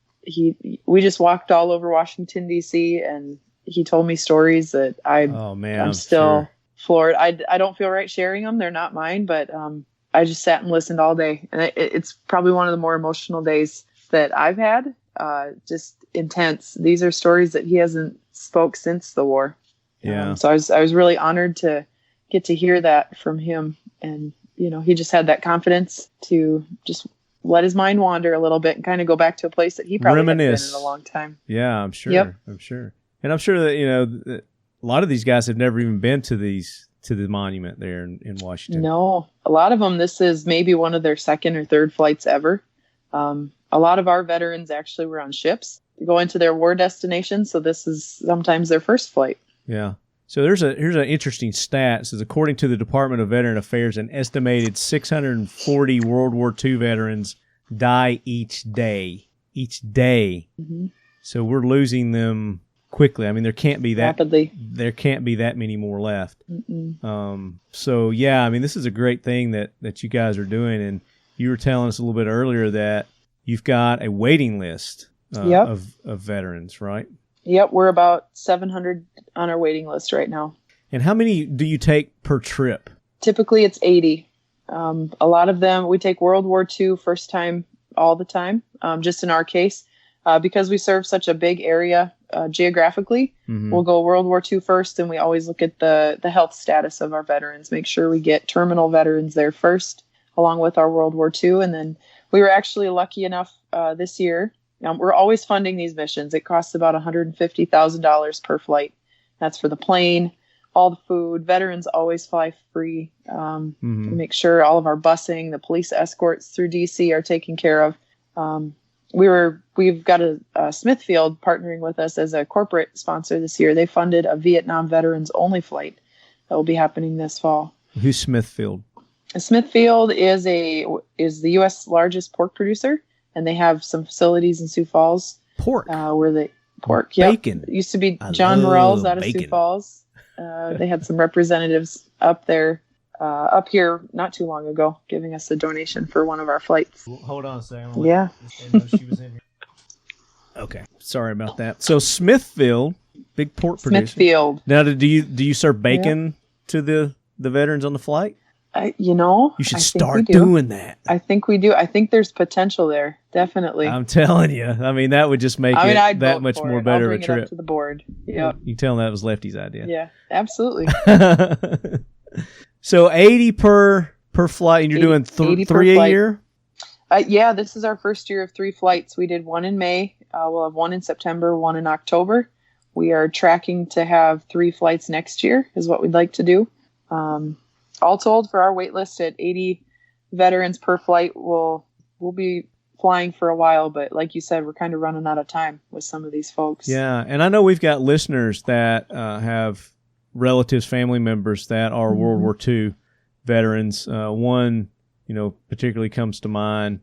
we just walked all over Washington, D.C., and he told me stories that I'm still floored. I don't feel right sharing them. They're not mine, but I just sat and listened all day. And it's probably one of the more emotional days that I've had. Just intense. These are stories that he hasn't spoke since the war. Yeah. So I was really honored to get to hear that from him. And, he just had that confidence to just let his mind wander a little bit and kind of go back to a place that he probably hadn't been in a long time. Yeah, I'm sure. Yep. I'm sure. And I'm sure that, a lot of these guys have never even been to the monument there in Washington. No, a lot of them, this is maybe one of their second or third flights ever. A lot of our veterans actually were on ships going to their war destinations. So this is sometimes their first flight. Yeah. So here's an interesting stat. It says, according to the Department of Veteran Affairs, an estimated 640 World War II veterans die each day. Mm-hmm. So we're losing them quickly. I mean, there can't be that rapidly. There can't be that many more left. So yeah, I mean, this is a great thing that you guys are doing. And you were telling us a little bit earlier that you've got a waiting list of veterans, right? Yep, we're about 700 on our waiting list right now. And how many do you take per trip? Typically, it's 80. A lot of them, we take World War II first time all the time, just in our case. Because we serve such a big area geographically, we'll go World War II first, and we always look at the health status of our veterans, make sure we get terminal veterans there first, along with our World War II. And then we were actually lucky enough this year. We're always funding these missions. It costs about $150,000 per flight. That's for the plane, all the food. Veterans always fly free. We make sure all of our busing, the police escorts through D.C. are taken care of. We've got a Smithfield partnering with us as a corporate sponsor this year. They funded a Vietnam veterans only flight that will be happening this fall. Who's Smithfield? Smithfield is the U.S. largest pork producer, and they have some facilities in Sioux Falls. Pork. Where they pork. Yep. Bacon. It used to be John Morell's out of Sioux Falls. They had some representatives up here not too long ago, giving us a donation for one of our flights. Hold on a second. Yeah. She was in here. Okay. Sorry about that. So Smithfield, big pork producer. Smithfield. Now, do you serve bacon to the veterans on the flight? You should start doing that. I think we do. I think there's potential there. Definitely. I'm telling you. I mean, that would just make it that much more better of a trip. It up to the board. Yeah. You tell them that was Lefty's idea. Yeah, absolutely. So 80 per flight, and you're doing 3 a year? Yeah, this is our first year of 3 flights. We did one in May. We'll have one in September, one in October. We are tracking to have 3 flights next year is what we'd like to do. All told, for our wait list at 80 veterans per flight, we'll be flying for a while. But like you said, we're kind of running out of time with some of these folks. Yeah, and I know we've got listeners that have relatives, family members that are World War II veterans. One, particularly comes to mind,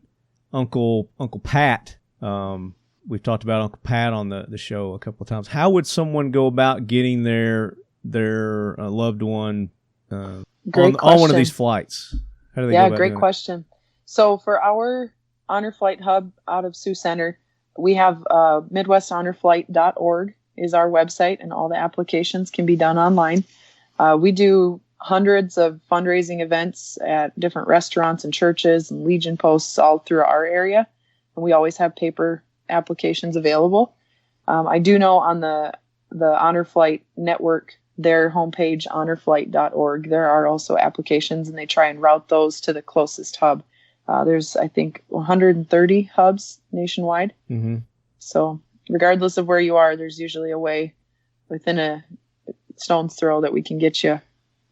Uncle Pat. We've talked about Uncle Pat on the show a couple of times. How would someone go about getting their loved one on one of these flights? How do they go about great doing question. So for our Honor Flight Hub out of Sioux Center, we have MidwestHonorFlight.org is our website, and all the applications can be done online. We do hundreds of fundraising events at different restaurants and churches and Legion posts all through our area, and we always have paper applications available. I do know on the Honor Flight network, their homepage, honorflight.org, there are also applications, and they try and route those to the closest hub. There's, I think, 130 hubs nationwide. Mm-hmm. So regardless of where you are, there's usually a way within a stone's throw that we can get you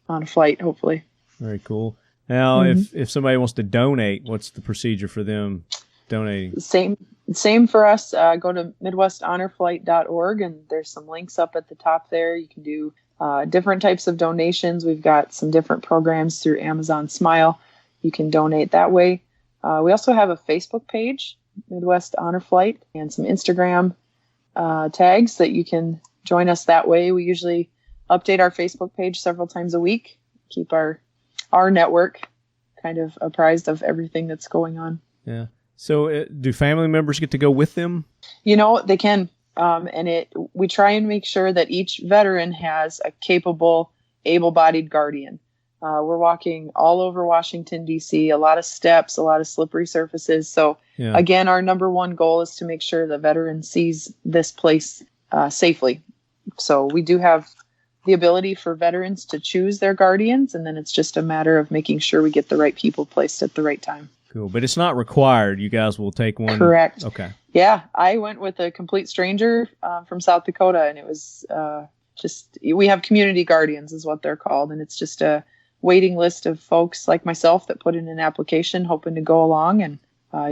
on a flight, hopefully. Very cool. Now, if somebody wants to donate, what's the procedure for them donating? Same for us. Go to MidwestHonorFlight.org, and there's some links up at the top there. You can do different types of donations. We've got some different programs through Amazon Smile. You can donate that way. We also have a Facebook page, Midwest Honor Flight, and some Instagram tags that you can join us that way. We usually update our Facebook page several times a week, keep our network kind of apprised of everything that's going on. Yeah. So do family members get to go with them? They can. And we try and make sure that each veteran has a capable, able-bodied guardian. We're walking all over Washington, D.C., a lot of steps, a lot of slippery surfaces. So, Again, our number one goal is to make sure the veteran sees this place safely. So we do have the ability for veterans to choose their guardians, and then it's just a matter of making sure we get the right people placed at the right time. Cool. But it's not required. You guys will take one. Correct. Okay. Yeah. I went with a complete stranger from South Dakota, and it was we have community guardians is what they're called. And it's just a waiting list of folks like myself that put in an application hoping to go along, and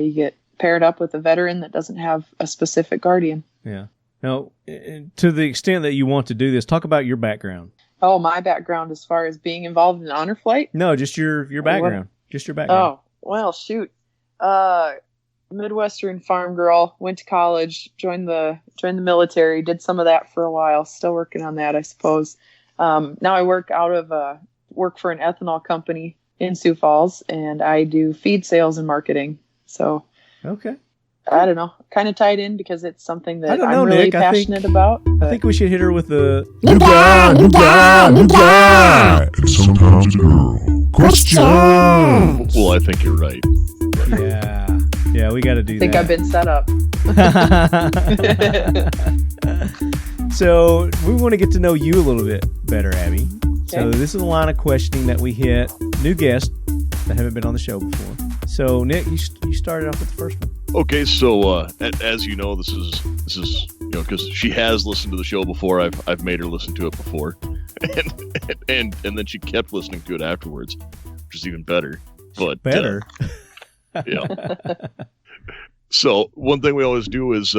you get paired up with a veteran that doesn't have a specific guardian. Yeah. Now, to the extent that you want to do this, talk about your background. Oh, my background as far as being involved in honor flight? No, just your background. Just your background. Oh, well, shoot. Midwestern farm girl, went to college, joined the military, did some of that for a while. Still working on that, I suppose. Now I work for an ethanol company in Sioux Falls, and I do feed sales and marketing. So, okay. I don't know, kind of tied in because it's something that I'm really Nick, passionate about. I think we should hit her with the New guy, and sometimes a girl. Question. Well, I think you're right. Yeah, we got to do that. I think I've been set up. So we want to get to know you a little bit better, Abby. Okay. So this is a line of questioning that we hit new guests that haven't been on the show before. So Nick, you started off with the first one. Okay, so as you know, this is because she has listened to the show before. I've made her listen to it before, and then she kept listening to it afterwards, which is even better. But better. Yeah. So one thing we always do is,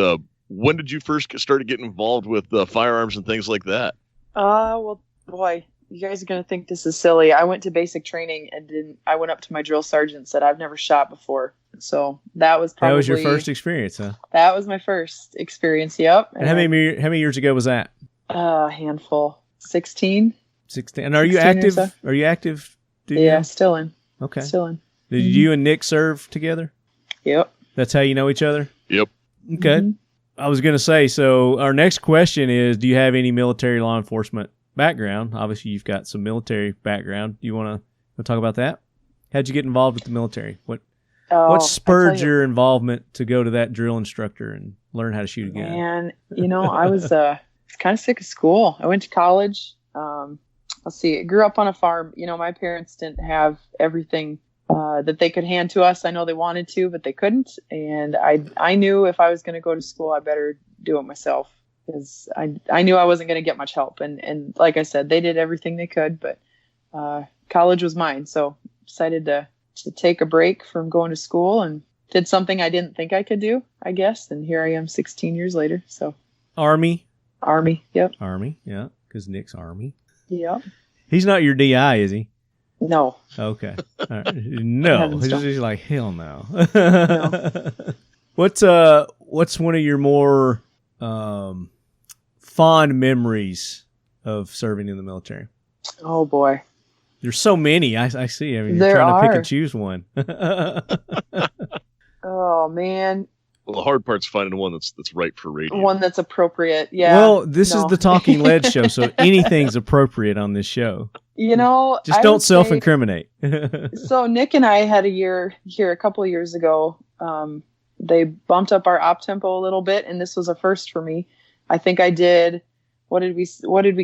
when did you first start getting involved with firearms and things like that? Well, boy, you guys are going to think this is silly. I went to basic training and I went up to my drill sergeant and said, I've never shot before. So that was your first experience, huh? That was my first experience. Yep. And how many years ago was that? A handful. 16. 16. And are you active? So. Are you active? Yeah, still in. Okay. Still in. Did you and Nick serve together? Yep. That's how you know each other? Yep. Okay. Mm-hmm. I was going to say, so our next question is, do you have any military law enforcement background? Obviously, you've got some military background. Do you want to talk about that? How'd you get involved with the military? What spurred your involvement to go to that drill instructor and learn how to shoot a gun? Man, I was kind of sick of school. I went to college. Let's see. I grew up on a farm. My parents didn't have everything that they could hand to us. I know they wanted to, but they couldn't. And I knew if I was going to go to school, I better do it myself, because I knew I wasn't going to get much help. And like I said, they did everything they could, but college was mine. So decided to take a break from going to school and did something I didn't think I could do, I guess. And here I am 16 years later. So Army. Yep. Army. Yeah. Because Nick's Army. Yep. He's not your DI, is he? No. Okay. No. He's like, hell no. No. What's one of your more fond memories of serving in the military? Oh boy. There's so many. I see. I mean, you're trying to pick and choose one. Oh man. Well, the hard part's finding one that's right for radio. One that's appropriate. Yeah. Well, this is the Talking Lead show, so anything's appropriate on this show. Just don't self-incriminate. So Nick and I had a year here a couple of years ago. They bumped up our op tempo a little bit, and this was a first for me. I think I did. What did we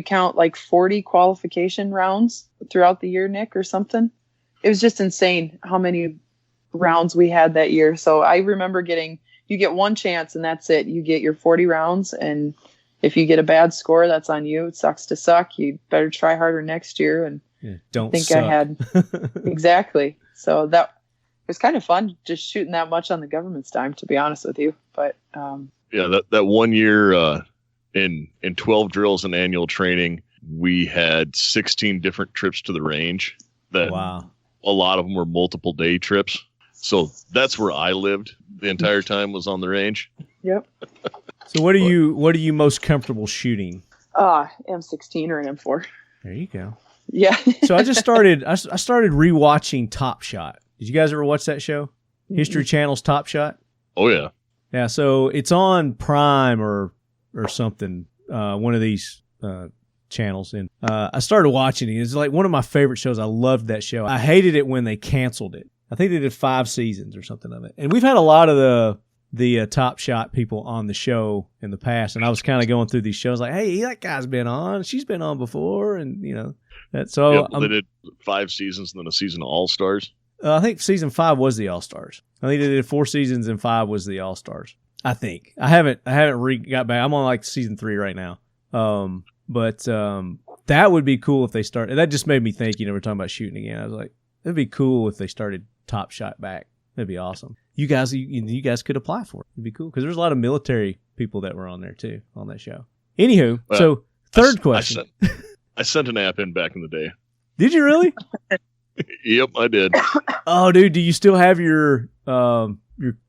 count? Like 40 qualification rounds throughout the year, Nick, or something. It was just insane how many rounds we had that year. So I remember you get one chance and that's it. You get your 40 rounds, and if you get a bad score, that's on you. It sucks to suck. You better try harder next year. And don't think suck. I had exactly. So that was kind of fun, just shooting that much on the government's dime, to be honest with you. But that 1 year in 12 drills and annual training, we had 16 different trips to the range. Wow. A lot of them were multiple day trips. So that's where I lived the entire time, was on the range. Yep. So what are you most comfortable shooting? M16 or an M4. There you go. Yeah. So I just started. I started rewatching Top Shot. Did you guys ever watch that show? History Channel's Top Shot. Oh yeah. Yeah. So it's on Prime or something. One of these channels, and I started watching it. It's like one of my favorite shows. I loved that show. I hated it when they canceled it. I think they did 5 seasons or something of it. And we've had a lot of the Top Shot people on the show in the past, and I was kind of going through these shows like, hey, that guy's been on. She's been on before, and you know that. So they did 5 seasons and then a season of All Stars. I think season 5 was the All Stars. I think they did 4 seasons and 5 was the All Stars. I think I haven't got back. I'm on like season 3 right now. But that would be cool if they started. That just made me think. We're talking about shooting again. I was like, it'd be cool if they started Top Shot back. That'd be awesome. You guys could apply for it. It'd be cool because there's a lot of military people that were on there too on that show. Anywho, so third question. I sent an app in back in the day. Did you really? Yep, I did. Oh, dude, do you still have your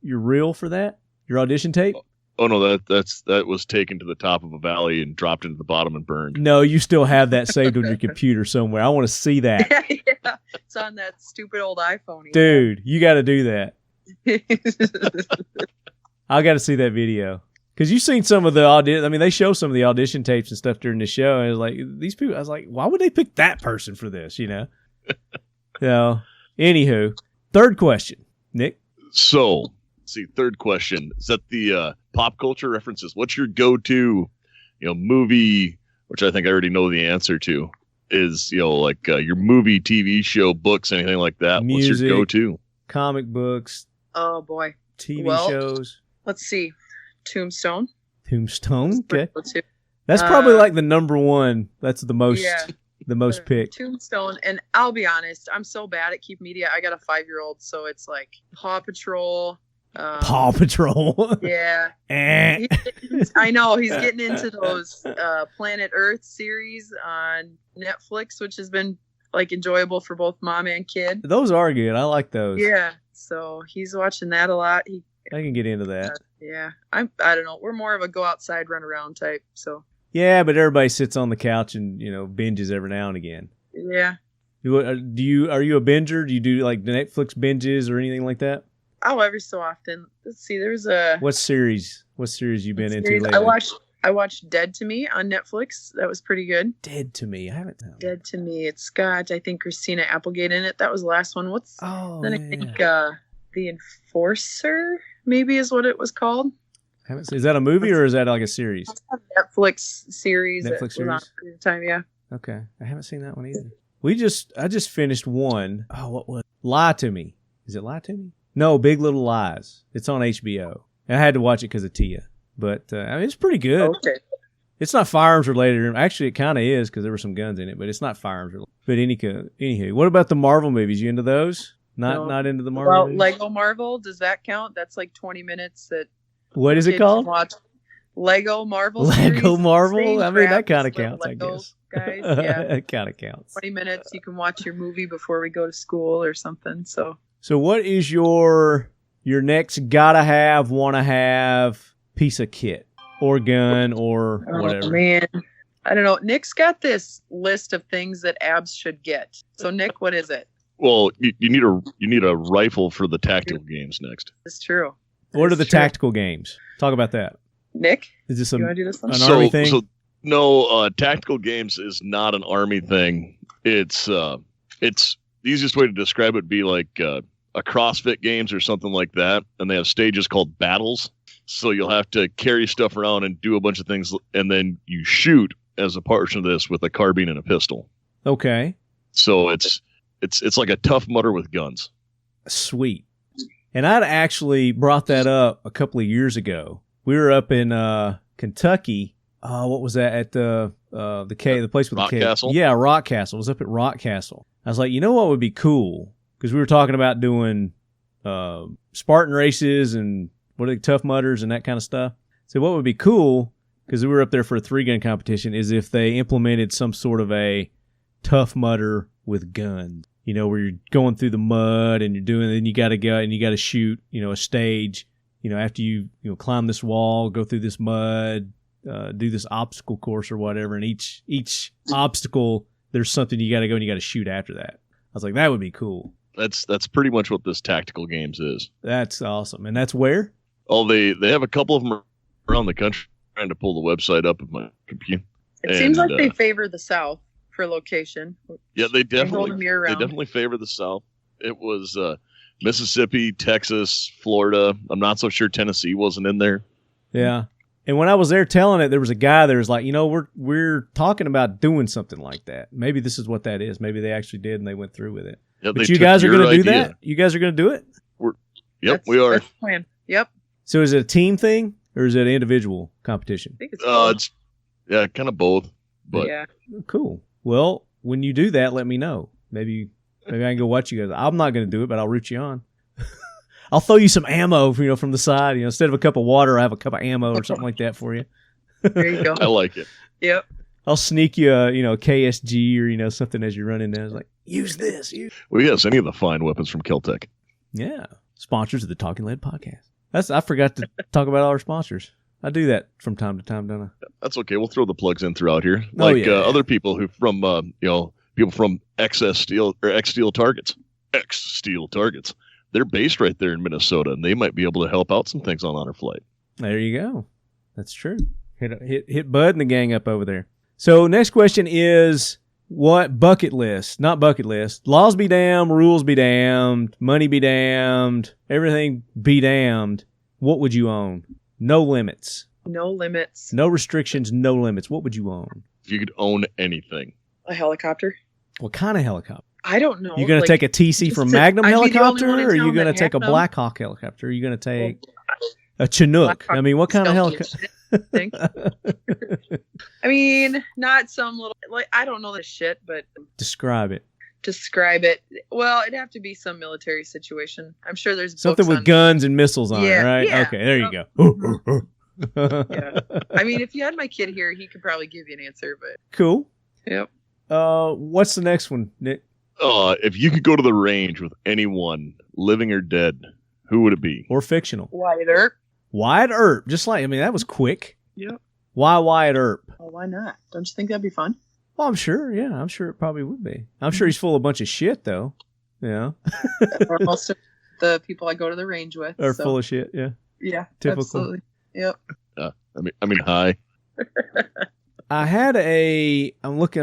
reel for that? Your audition tape? Oh no, that was taken to the top of a valley and dropped into the bottom and burned. No, you still have that saved on your computer somewhere. I want to see that. Yeah, it's on that stupid old iPhone. Dude, you got to do that. I got to see that video. Because you've seen some of the audition. I mean, they show some of the audition tapes and stuff during the show. And it was like, these people, I was like, why would they pick that person for this, So, anywho, third question. Nick? So, let's see, third question. Is that the pop culture references? What's your go-to, movie, which I think I already know the answer to, is, like your movie, TV show, books, anything like that? Music, what's your go-to? Comic books. Oh, boy. TV shows. Let's see. Tombstone. Okay. That's probably like the number one. That's the most. Yeah. The most picked. Tombstone, and I'll be honest, I'm so bad at Keep Media. I got a 5-year-old, so it's like Paw Patrol. Paw Patrol. Yeah. I know he's getting into those Planet Earth series on Netflix, which has been like enjoyable for both mom and kid. Those are good. I like those. Yeah. So he's watching that a lot. I can get into that. Yeah. I don't know. We're more of a go outside, run around type. So. Yeah, but everybody sits on the couch and binges every now and again. Yeah. Are you a binger? Do you do like the Netflix binges or anything like that? Oh, every so often. Let's see. There's a what series you been into lately? I watched Dead to Me on Netflix. That was pretty good. Dead to Me. I haven't done Dead to Me. It's got I think Christina Applegate in it. That was the last one. I think The Enforcer maybe is what it was called. Is that a movie or is that like a series? It's a Netflix series. Netflix series? Was on at the time, yeah. Okay. I haven't seen that one either. I just finished one. Oh, what was it? Lie to Me. Is it Lie to Me? No, Big Little Lies. It's on HBO. I had to watch it because of Tia. But it's pretty good. Okay. It's not firearms related. Actually, it kind of is because there were some guns in it, but it's not firearms related. But anywho, what about the Marvel movies? You into those? Not into the Marvel movies? Lego Marvel, does that count? That's like 20 minutes that... What is it called? Watch Lego Marvel. Lego Marvel? I mean, that kind of counts, I guess. Guys, yeah. It kind of counts. 20 minutes, you can watch your movie before we go to school or something. So what is your next gotta have, wanna have piece of kit or gun or whatever? Oh, man. I don't know. Nick's got this list of things that abs should get. So, Nick, what is it? Well, you need a rifle for the tactical games next. It's true. What are the tactical games? Talk about that. Nick, is this you want to do this one? An Army thing? So no, tactical games is not an Army thing. It's the easiest way to describe it would be like a CrossFit games or something like that, and they have stages called battles. So you'll have to carry stuff around and do a bunch of things, and then you shoot as a portion of this with a carbine and a pistol. Okay. So it's like a Tough Mudder with guns. Sweet. And I'd actually brought that up a couple of years ago. We were up in Kentucky. What was that at the place with Rock the K? Castle? Yeah, Rock Castle. It was up at Rock Castle. I was like, you know what would be cool? Because we were talking about doing Spartan races and Tough Mudders and that kind of stuff. So what would be cool, because we were up there for a 3-gun competition, is if they implemented some sort of a Tough Mudder with guns. Where you're going through the mud and then you got to go and you got to shoot, a stage, after you climb this wall, go through this mud, do this obstacle course or whatever. And each obstacle there's something you got to go and you got to shoot after that. I was like, that would be cool. That's pretty much what this tactical games is. That's awesome. And that's where? Oh, they have a couple of them around the country. I'm trying to pull the website up of my computer. It seems like they favor the South for location. Yeah, they hold them year-round. definitely favor the South. It was Mississippi, Texas, Florida. I'm not so sure Tennessee wasn't in there. Yeah. And when I was there telling it, there was a guy that was like, we're talking about doing something like that. Maybe this is what that is. Maybe they actually did and they went through with it. Yeah, but you guys are going to do that? You guys are going to do it? We are. That's the plan. Yep. So is it a team thing or is it an individual competition? I think it's kind of both. But yeah. Cool. Well, when you do that, let me know. Maybe I can go watch you guys. I'm not going to do it, but I'll root you on. I'll throw you some ammo, from the side. Instead of a cup of water, I have a cup of ammo or something like that for you. There you go. I like it. Yep. I'll sneak you a, KSG or, something as you're running there. It's like, use this. Well, yes, any of the fine weapons from Keltec. Yeah. Sponsors of the Talking Lead podcast. I forgot to talk about all our sponsors. I do that from time to time, don't I? That's okay. We'll throw the plugs in throughout here. Other people who from, people from X Steel Targets. They're based right there in Minnesota, and they might be able to help out some things on Honor Flight. There you go. That's true. Hit Bud and the gang up over there. So next question is, what bucket list? Not bucket list. Laws be damned, rules be damned, money be damned, everything be damned. What would you own? No limits. No limits. No restrictions, no limits. What would you own? If you could own anything. A helicopter. What kind of helicopter? I don't know. You going to take a TC from Magnum helicopter, or are you going to take a Black Hawk helicopter? Are you going to take a Chinook? I mean, what kind of helicopter? I mean, not some little, I don't know this shit, but describe it. Well, it'd have to be some military situation. I'm sure there's something with guns and missiles on it, right? Yeah. Okay, there you go. Yeah. I mean, if you had my kid here, he could probably give you an answer, but cool. Yep. What's the next one, Nick? If you could go to the range with anyone, living or dead, who would it be? Or fictional? Wyatt Earp. Wyatt Earp. That was quick. Yep. Why Wyatt Earp? Well, why not? Don't you think that'd be fun? Well, I'm sure. Yeah, I'm sure it probably would be. I'm sure he's full of a bunch of shit, though. Yeah. Most of the people I go to the range with are full of shit. Yeah. Yeah. Typical. Absolutely. Yep. Hi. I'm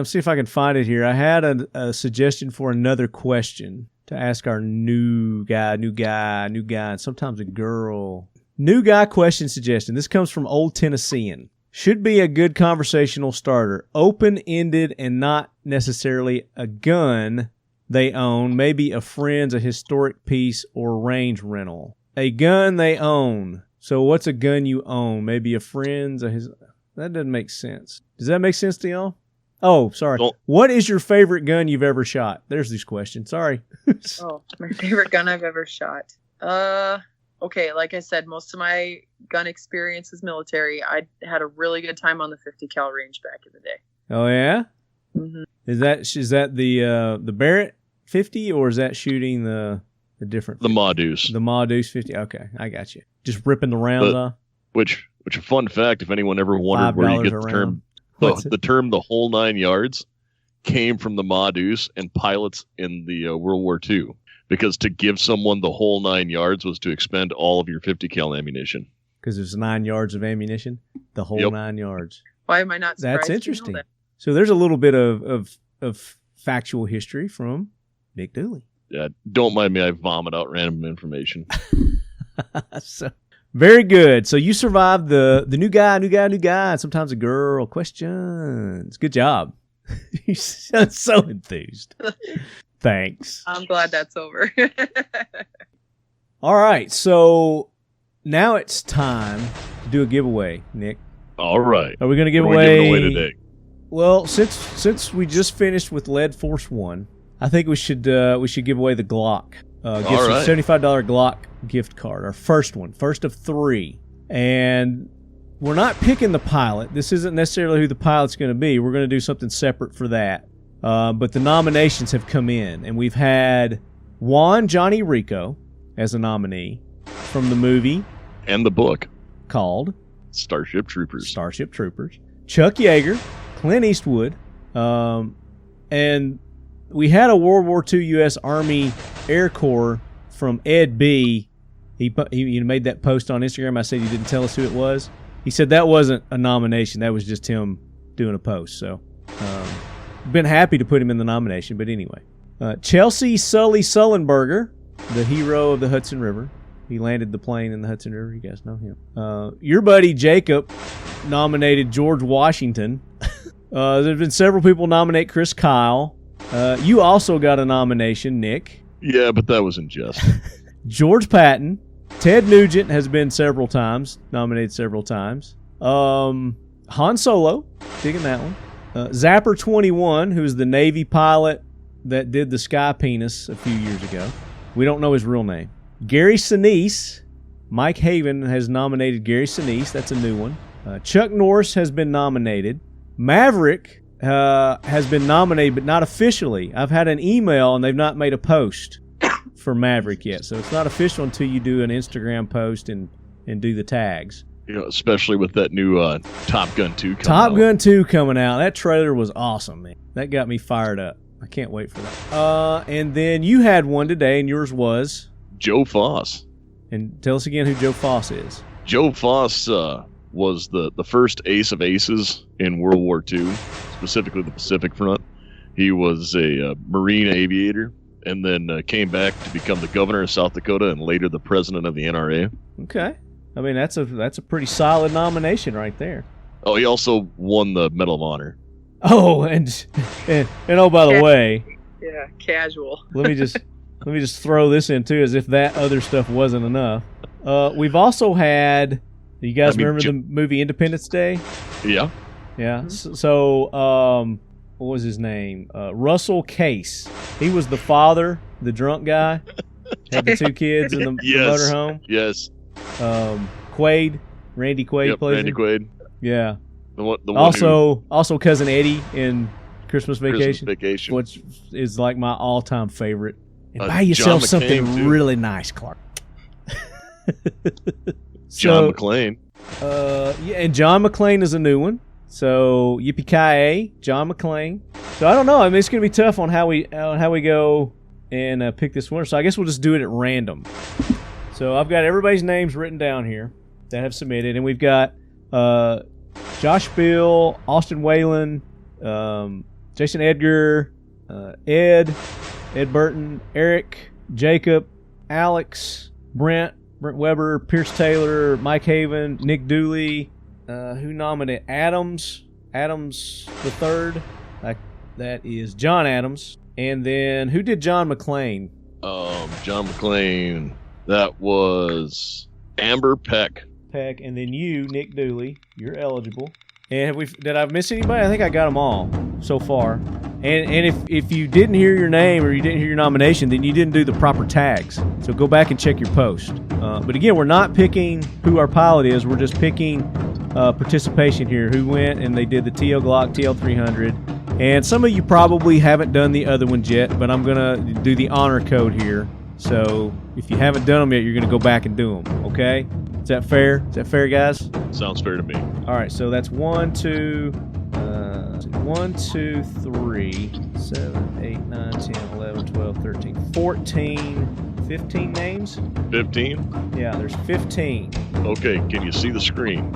see if I can find it here. I had a suggestion for another question to ask our new guy, and sometimes a girl. New guy question suggestion. This comes from Old Tennessean. Should be a good conversational starter. Open-ended and not necessarily a gun they own. Maybe a friend's, a historic piece, or range rental. A gun they own. So what's a gun you own? Maybe a friend's, that doesn't make sense. Does that make sense to y'all? Oh, sorry. What is your favorite gun you've ever shot? There's these questions. Sorry. My favorite gun I've ever shot. Okay, like I said, most of my gun experience is military. I had a really good time on the 50 cal range back in the day. Oh yeah? Mm-hmm. Is that the Barrett 50, or is that shooting the different 50? The Ma Deuce. The Ma Deuce 50. Okay, I got you. Just ripping the rounds off. Which a fun fact, if anyone ever wondered where you get the term, the whole 9 yards came from the Ma Deuce and pilots in the World War II. Because to give someone the whole 9 yards was to expend all of your 50 cal ammunition. Because there's 9 yards of ammunition? The whole 9 yards. Why am I not surprised? That's interesting. That? So there's a little bit of factual history from Nick Dooley. Yeah, don't mind me. I vomit out random information. So, very good. So you survived the new guy, and sometimes a girl questions. Good job. You sound so enthused. Thanks. I'm glad that's over. All right. So now it's time to do a giveaway, Nick. All right. Are we going to give away? What are we giving away today? Well, since we just finished with Lead Force 1, I think we should give away the Glock. $75 Glock gift card. Our first one. First of 3. And we're not picking the pilot. This isn't necessarily who the pilot's going to be. We're going to do something separate for that. But the nominations have come in, and we've had Juan Johnny Rico as a nominee from the movie and the book called Starship Troopers. Chuck Yeager, Clint Eastwood, And we had a World War II U.S. Army Air Corps from Ed B. He made that post on Instagram. I said he didn't tell us who it was. He said that wasn't a nomination. That was just him doing a post. So, been happy to put him in the nomination. But anyway, Chelsea Sully Sullenberger, the hero of the Hudson River. He landed the plane in the Hudson River. You guys know him. Your buddy Jacob nominated George Washington. There's been several people nominate Chris Kyle. You also got a nomination, Nick. Yeah, but that was in jest. George Patton. Ted Nugent has been nominated several times. Han Solo, digging that one. Zapper 21, who's the Navy pilot that did the Sky Penis a few years ago. We don't know his real name. Gary Sinise. Mike Haven has nominated Gary Sinise. That's a new one. Chuck Norris has been nominated. Maverick has been nominated, but not officially. I've had an email, and they've not made a post for Maverick yet. So it's not official until you do an Instagram post and do the tags. You know, especially with that new Top Gun 2 coming out. Top Gun 2 coming out. That trailer was awesome, man. That got me fired up. I can't wait for that. And then you had one today, and yours was? Joe Foss. And tell us again who Joe Foss is. Joe Foss was the first ace of aces in World War II, specifically the Pacific Front. He was a Marine aviator, and then came back to become the governor of South Dakota and later the president of the NRA. Okay. I mean, that's a pretty solid nomination right there. Oh, he also won the Medal of Honor. Oh, and oh, by the way, Yeah, casual. let me just throw this in too, as if that other stuff wasn't enough. We've also had. You guys remember the movie Independence Day? Yeah. Yeah. So what was his name? Russell Case. He was the father, the drunk guy, had the two kids in the motorhome. Yes. Randy Quaid plays Randy him. Quaid. Yeah. The one Also Cousin Eddie in Christmas Vacation, Vacation, which is like my all-time favorite. And buy John yourself McClane, something too. really nice, Clark. John McClane. Yeah, and John McClane is a new one. So yippee-ki-yay, John McClane. So I don't know. I mean, it's going to be tough on how we go and pick this winner. So I guess we'll just do it at random. So I've got everybody's names written down here that have submitted, and we've got Josh Bill, Austin Whalen, Jason Edgar, Ed Burton, Eric, Jacob, Alex, Brent Weber, Pierce Taylor, Mike Haven, Nick Dooley. Who nominated Adams the third? That is John Adams. And then who did John McClane? John McClane. That was Amber Peck. And then you, Nick Dooley, you're eligible. And did I miss anybody? I think I got them all so far. And if you didn't hear your name or you didn't hear your nomination, then you didn't do the proper tags. So go back and check your post. But again, we're not picking who our pilot is. We're just picking participation here. Who went and they did the TL Glock, TL300. And some of you probably haven't done the other ones yet, but I'm going to do the honor code here. So if you haven't done them yet, you're going to go back and do them. Okay? Is that fair? Is that fair, guys? Sounds fair to me. All right, so that's 1, 2, 3, 7, 8, 9, 10, 11, 12, 13, 14, 15 names? 15? Yeah, there's 15. Okay, can you see the screen?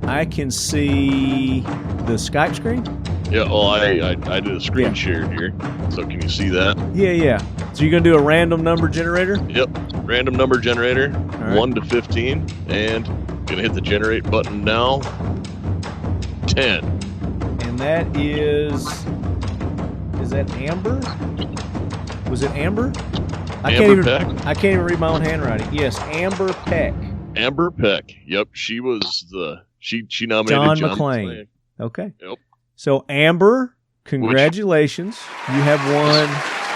I can see the Skype screen? Yeah, well, I did a screen share here. So can you see that? Yeah. So you're going to do a random number generator? Yep. Random number generator, right. 1 to 15. And going to hit the generate button now. 10. And that is that Amber? Was it Amber? I can't even read my own handwriting. Yes, Amber Peck. Amber Peck. Yep, she was she nominated John McClane. Okay. Yep. So Amber, congratulations. You have won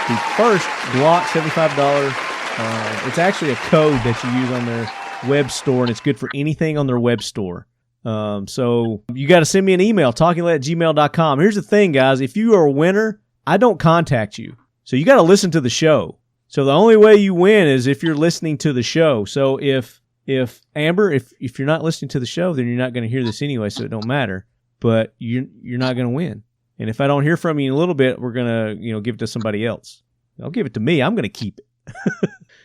the first Glock $75. It's actually a code that you use on their web store, and it's good for anything on their web store. So you got to send me an email, talkinglead@gmail.com. Here's the thing, guys. If you are a winner, I don't contact you. So you got to listen to the show. So the only way you win is if you're listening to the show. So if Amber, if you're not listening to the show, then you're not going to hear this anyway, so it don't matter. But you're not going to win. And if I don't hear from you in a little bit, we're going to, give it to somebody else. Don't give it to me. I'm going to keep it.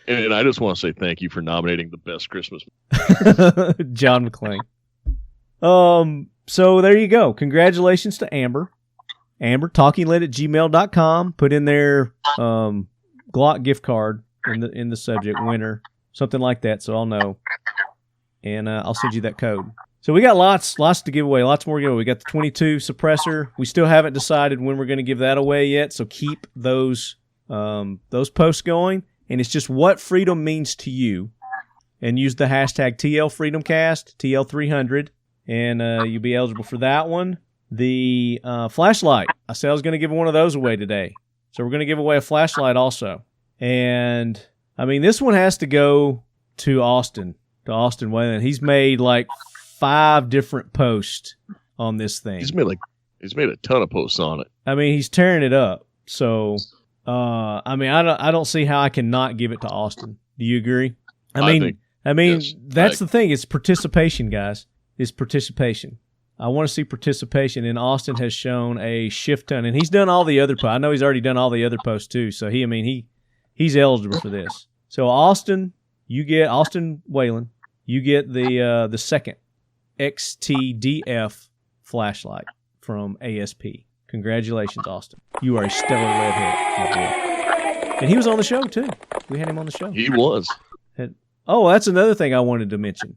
And I just want to say thank you for nominating the best Christmas. John McClane. So there you go. Congratulations to Amber. Amber, talkinglead@gmail.com. Put in their Glock gift card in the subject, winner, something like that, so I'll know. And I'll send you that code. So we got lots to give away, lots more to give away. We got the 22 suppressor. We still haven't decided when we're going to give that away yet, so keep those posts going. And it's just what freedom means to you. And use the hashtag TLFreedomCast, TL300, and you'll be eligible for that one. The flashlight. I said I was going to give one of those away today. So we're going to give away a flashlight also. And, I mean, this one has to go to Austin Whalen. He's made like 5 different posts on this thing. He's made a ton of posts on it. I mean, he's tearing it up. So, I mean, I don't see how I can not give it to Austin. Do you agree? I mean, yes, that's the thing. It's participation, guys. It's participation. I want to see participation, and Austin has shown a shift ton, and he's done all the other posts. I know he's already done all the other posts too, so he's eligible for this. So Austin Whalen, you get the second XTDF flashlight from ASP. Congratulations, Austin. You are a stellar redhead, my boy. And he was on the show too. We had him on the show. He was. Oh, that's another thing I wanted to mention.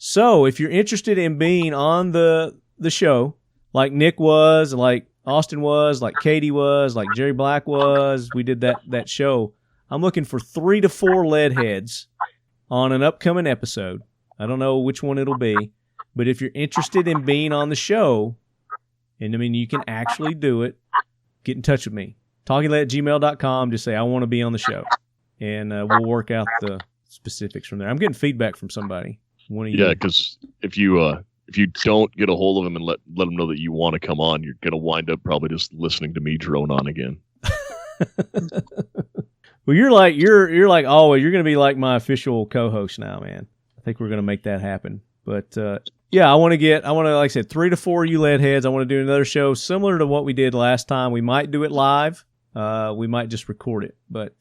So, if you're interested in being on the show, like Nick was, like Austin was, like Katie was, like Jerry Black was, we did that show. I'm looking for 3 to 4 lead heads on an upcoming episode. I don't know which one it'll be, but if you're interested in being on the show, and I mean you can actually do it, get in touch with me. TalkingLead@gmail.com. Just say I want to be on the show, and we'll work out the specifics from there. I'm getting feedback from somebody. Yeah, because if you don't get a hold of him and let them know that you want to come on, you're gonna wind up probably just listening to me drone on again. Well, you're like always. You're gonna be like my official co-host now, man. I think we're gonna make that happen. But yeah, I want to like I said, 3 to 4 you lead heads. I want to do another show similar to what we did last time. We might do it live. We might just record it, but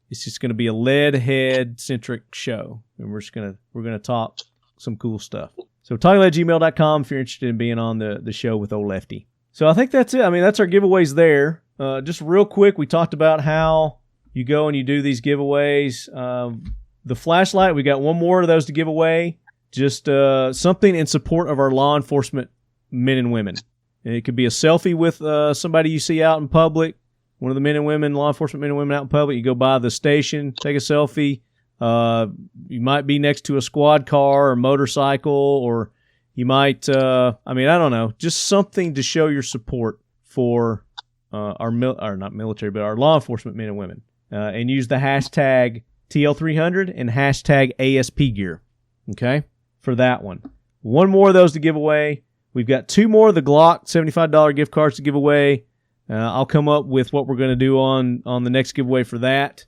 it's just going to be a lead head centric show, and we're going to talk some cool stuff. So talkinglead@gmail.com if you're interested in being on the show with old Lefty. So I think that's it. I mean, that's our giveaways there. Just real quick, we talked about how you go and you do these giveaways. The flashlight, we got one more of those to give away. Just something in support of our law enforcement men and women. And it could be a selfie with somebody you see out in public. One of the men and women, law enforcement men and women out in public, you go by the station, take a selfie. You might be next to a squad car or motorcycle, or you might, I don't know, just something to show your support for our law enforcement men and women. And use the hashtag TL300 and hashtag ASPgear. Okay? For that one. One more of those to give away. We've got 2 more of the Glock $75 gift cards to give away. I'll come up with what we're going to do on the next giveaway for that.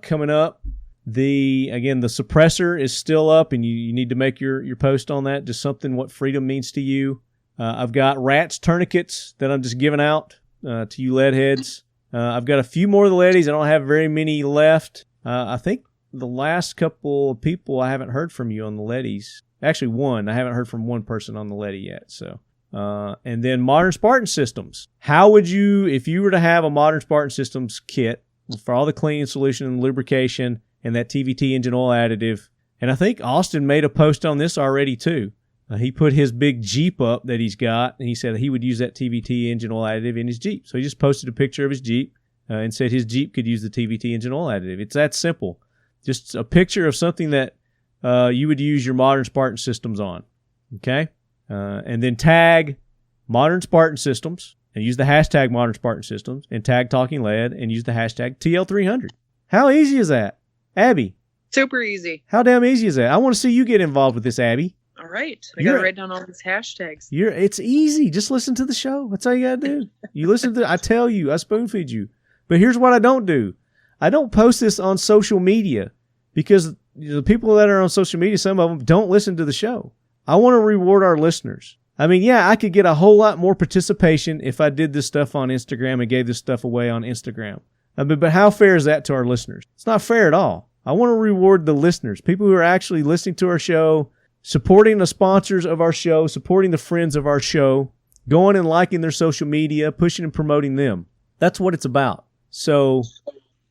Coming up, the suppressor is still up, and you need to make your post on that. Just something what freedom means to you. I've got rats tourniquets that I'm just giving out to you lead heads. I've got a few more of the leadies. I don't have very many left. I think the last couple of people I haven't heard from you on the leadies. Actually, one. I haven't heard from one person on the leady yet, so... and then modern Spartan systems. How would you, if you were to have a modern Spartan systems kit for all the cleaning solution and lubrication and that TVT engine oil additive? And I think Austin made a post on this already too. He put his big Jeep up that he's got, and he said he would use that TVT engine oil additive in his Jeep. So he just posted a picture of his Jeep and said his Jeep could use the TVT engine oil additive. It's that simple. Just a picture of something that you would use your modern Spartan systems on. Okay? And then tag Modern Spartan Systems and use the hashtag Modern Spartan Systems and tag Talking Lead and use the hashtag TL300. How easy is that? Abby? Super easy. How damn easy is that? I want to see you get involved with this, Abby. All right. I got to write down all these hashtags. It's easy. Just listen to the show. That's all you got to do. You listen to I tell you. I spoon feed you. But here's what I don't do. I don't post this on social media because the people that are on social media, some of them don't listen to the show. I want to reward our listeners. I mean, yeah, I could get a whole lot more participation if I did this stuff on Instagram and gave this stuff away on Instagram. But how fair is that to our listeners? It's not fair at all. I want to reward the listeners, people who are actually listening to our show, supporting the sponsors of our show, supporting the friends of our show, going and liking their social media, pushing and promoting them. That's what it's about. So,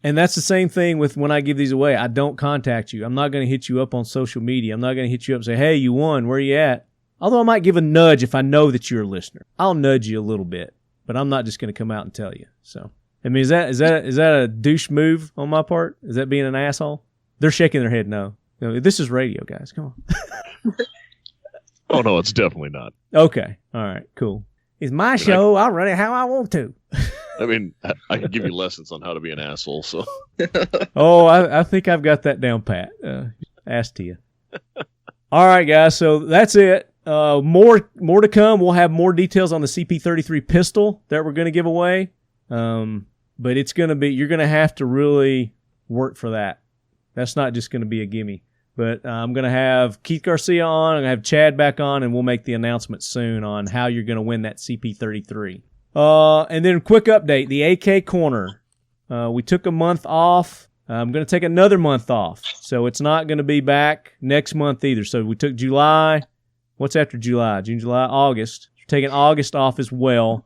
and that's the same thing with when I give these away. I don't contact you. I'm not going to hit you up on social media. I'm not going to hit you up and say, hey, you won. Where are you at? Although I might give a nudge if I know that you're a listener. I'll nudge you a little bit, but I'm not just going to come out and tell you. So, I mean, is that a douche move on my part? Is that being an asshole? They're shaking their head no. No, this is radio, guys. Come on. Oh, no, it's definitely not. Okay. All right. Cool. It's my show. I'll run it how I want to. I mean, I can give you lessons on how to be an asshole. So. Oh, I think I've got that down pat. Ask to you. All right, guys. So that's it. More to come. We'll have more details on the CP33 pistol that we're going to give away. But it's going to be, you're going to have to really work for that. That's not just going to be a gimme. But I'm going to have Keith Garcia on. I'm going to have Chad back on, and we'll make the announcement soon on how you're going to win that CP33. And then quick update, the AK Corner. We took a month off. I'm going to take another month off. So it's not going to be back next month either. So we took July. What's after July? June, July, August. We're taking August off as well.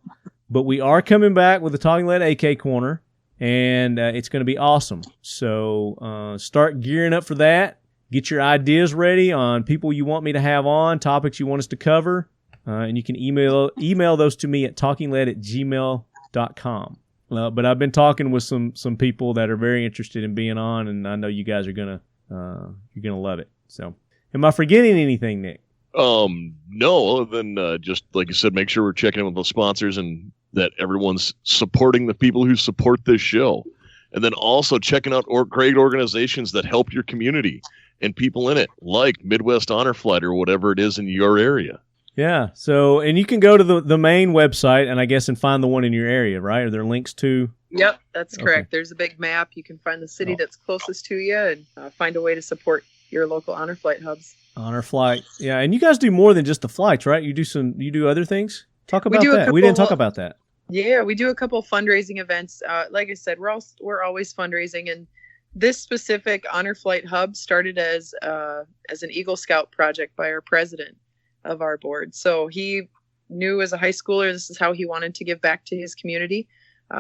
But we are coming back with the Talking Lead AK Corner, and it's going to be awesome. So start gearing up for that. Get your ideas ready on people you want me to have on, topics you want us to cover, and you can email those to me at talkingled@gmail.com. But I've been talking with some people that are very interested in being on, and I know you guys are gonna love it. So, am I forgetting anything, Nick? No, other than just like you said, make sure we're checking in with the sponsors and that everyone's supporting the people who support this show, and then also checking out great organizations that help your community and people in it, like Midwest Honor Flight or whatever it is in your area. Yeah. So, and you can go to the main website and I guess and find the one in your area, right? Are there links to? Yep, that's correct. Okay. There's a big map. You can find the city that's closest to you and find a way to support your local Honor Flight hubs. Honor Flight. Yeah. And you guys do more than just the flights, right? You do other things? Talk about that. We didn't talk about that. Yeah, we do a couple fundraising events. Like I said, we're always fundraising, and this specific Honor Flight hub started as an Eagle Scout project by our president of our board. So he knew as a high schooler this is how he wanted to give back to his community.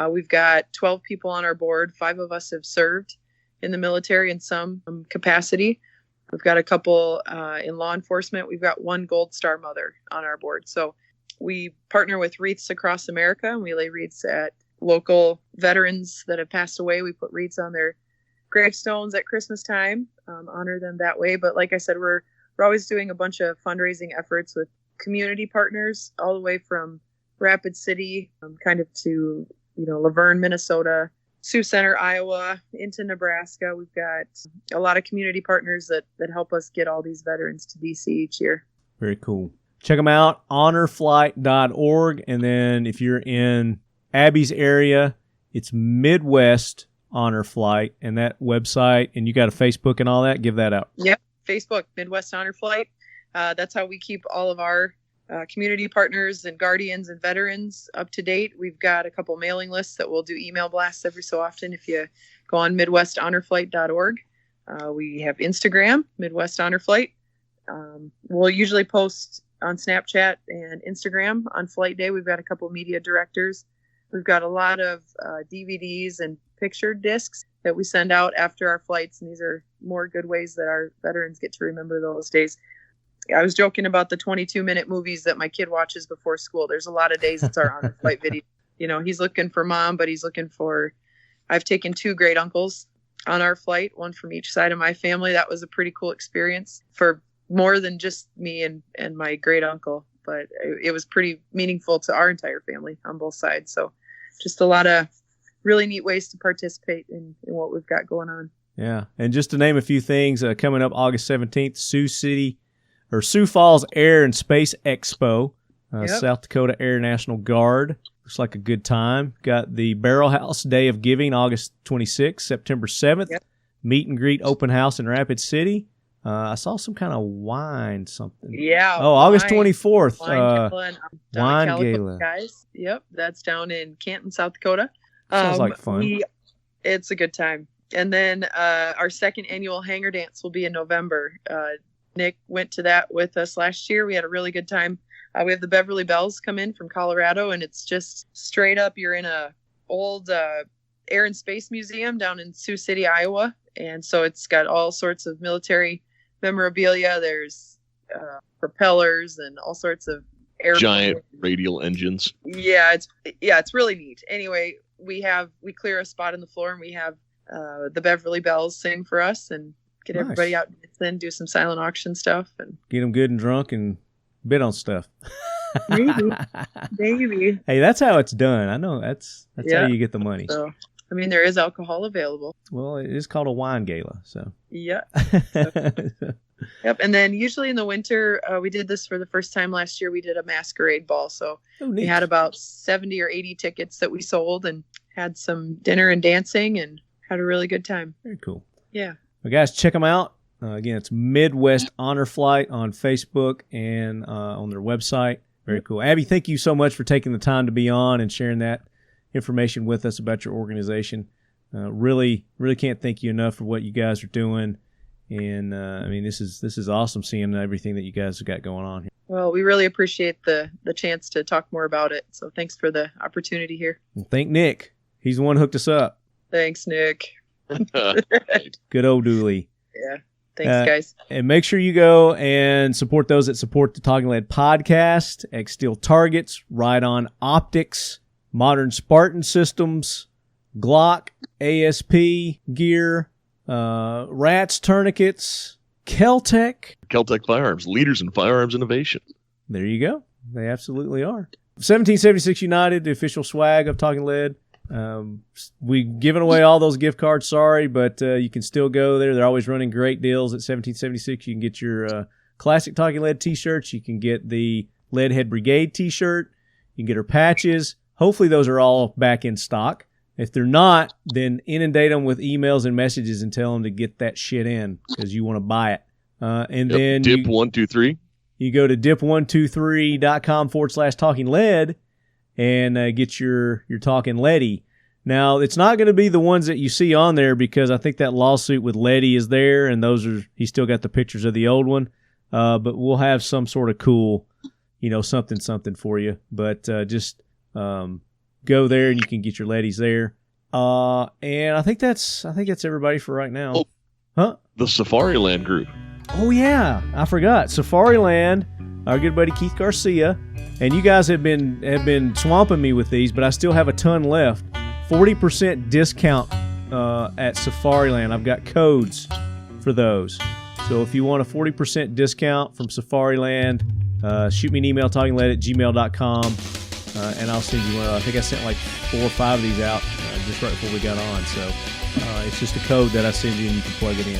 We've got 12 people on our board. 5 of us have served in the military in some capacity. We've got a couple in law enforcement. We've got 1 Gold Star mother on our board. So we partner with Wreaths Across America, and we lay wreaths at local veterans that have passed away. We put wreaths on their gravestones at Christmas time, honor them that way. But like I said, we're always doing a bunch of fundraising efforts with community partners all the way from Rapid City, kind of to, Laverne, Minnesota, Sioux Center, Iowa, into Nebraska. We've got a lot of community partners that help us get all these veterans to D.C. each year. Very cool. Check them out, honorflight.org. And then if you're in Abby's area, it's Midwest Honor Flight, and that website, and you got a Facebook and all that, give that out. Yep, Facebook, Midwest Honor Flight. That's how we keep all of our community partners and guardians and veterans up to date. We've got a couple mailing lists that we'll do email blasts every so often if you go on midwesthonorflight.org. We have Instagram, Midwest Honor Flight. We'll usually post on Snapchat and Instagram on flight day. We've got a couple media directors. We've got a lot of DVDs and picture discs that we send out after our flights, and these are more good ways that our veterans get to remember those days. I was joking about the 22-minute movies that my kid watches before school. There's a lot of days it's our Honor Flight video. He's looking for mom, but he's looking for... I've taken 2 great uncles on our flight, one from each side of my family. That was a pretty cool experience for more than just me and my great uncle, but it was pretty meaningful to our entire family on both sides. So just a lot of really neat ways to participate in what we've got going on. Yeah. And just to name a few things, coming up August 17th, Sioux Falls Air and Space Expo, South Dakota Air National Guard. Looks like a good time. Got the Barrel House Day of Giving, August 26th, September 7th. Yep. Meet and greet open house in Rapid City. I saw some kind of wine something. Yeah. Oh, August 24th. Wine Gala and Wine Calico Gala. Guys. Yep, that's down in Canton, South Dakota. Sounds like fun. It's a good time. And then our second annual Hanger Dance will be in November. Nick went to that with us last year. We had a really good time. We have the Beverly Bells come in from Colorado, and it's just straight up. You're in a old Air and Space Museum down in Sioux City, Iowa. And so it's got all sorts of military memorabilia. There's propellers and all sorts of giant radial engines. Yeah, it's really neat. Anyway, we clear a spot on the floor, and we have the Beverly Bells sing for us and get everybody out and then do some silent auction stuff and get them good and drunk and bid on stuff. Maybe. Hey, that's how it's done. I know that's how you get the money. So, I mean, there is alcohol available. Well, it is called a wine gala, so. Yeah. Yep. And then usually in the winter, we did this for the first time last year. We did a masquerade ball. So we had about 70 or 80 tickets that we sold and had some dinner and dancing and had a really good time. Very cool. Yeah. Well, guys, check them out. Again, it's Midwest Honor Flight on Facebook and on their website. Very cool. Abby, thank you so much for taking the time to be on and sharing that information with us about your organization. Really can't thank you enough for what you guys are doing. And I mean, this is awesome seeing everything that you guys have got going on here. Well, we really appreciate the chance to talk more about it. So thanks for the opportunity here. And thank Nick. He's the one who hooked us up. Thanks, Nick. Good old Dooley. Yeah. Thanks, guys. And make sure you go and support those that support the Talking Lead podcast, X Steel Targets, Ride On Optics, Modern Spartan Systems, Glock, ASP Gear, Rats Tourniquets, Keltec Firearms, leaders in firearms innovation. There you go. They absolutely are. 1776 United, the official swag of Talking Lead. We've given away all those gift cards, sorry, but you can still go there. They're always running great deals at 1776. You can get your classic Talking Lead t-shirts. You can get the Lead Head Brigade t-shirt. You can get our patches. Hopefully those are all back in stock. If they're not, then inundate them with emails and messages and tell them to get that shit in because you want to buy it. Then Dip123. You go to dip123.com/Talking Lead and get your Talking Leady. Now, it's not going to be the ones that you see on there because I think that lawsuit with Letty is there, and he's still got the pictures of the old one. But we'll have some sort of cool, something for you. But just go there and you can get your Lettys there. And I think that's everybody for right now. Oh, huh? The Safari Land group. Oh yeah, I forgot. Safari Land, our good buddy Keith Garcia, and you guys have been swamping me with these, but I still have a ton left. 40% discount at Safari Land. I've got codes for those. So if you want a 40% discount from Safari Land, shoot me an email, talkinglead@gmail.com, and I'll send you one. I think I sent like 4 or 5 of these out just right before we got on. So it's just a code that I send you and you can plug it in.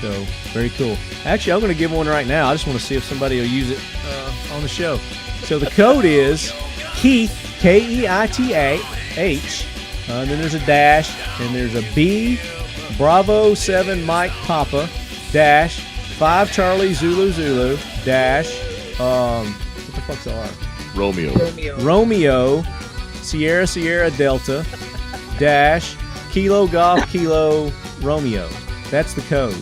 So, very cool. Actually, I'm going to give one right now. I just want to see if somebody will use it on the show. So, the code is Keith, Keithah, and then there's a dash, and there's a B, Bravo 7 Mike Papa, dash, 5 Charlie Zulu Zulu, dash, what the fuck's the R? Romeo, Sierra Delta, dash, Kilo Golf Kilo Romeo. That's the code.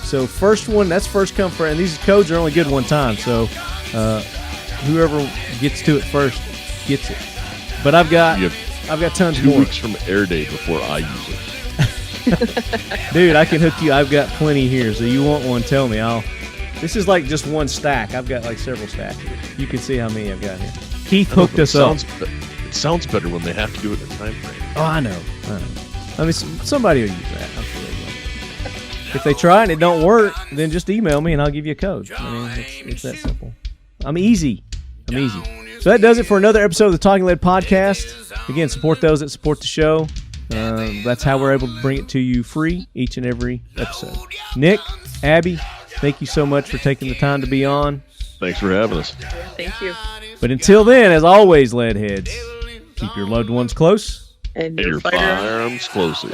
So first one, that's first come first, and these codes are only good one time. So whoever gets to it first gets it. But I've got tons 2 more. 2 weeks from air date before I use it. Dude, I can hook you. I've got plenty here. So you want one? Tell me. This is like just one stack. I've got like several stacks. You can see how many I've got here. Keith hooked us up. It sounds better when they have to do it in a time frame. Oh, I know. I mean, somebody will use that. I'm sure they will. If they try and it don't work, then just email me and I'll give you a code. I mean, it's that simple. I'm easy. So that does it for another episode of the Talking Lead podcast. Again, support those that support the show. That's how we're able to bring it to you free each and every episode. Nick, Abby, thank you so much for taking the time to be on. Thanks for having us. Thank you. But until then, as always, lead heads, keep your loved ones close. And your firearms closer.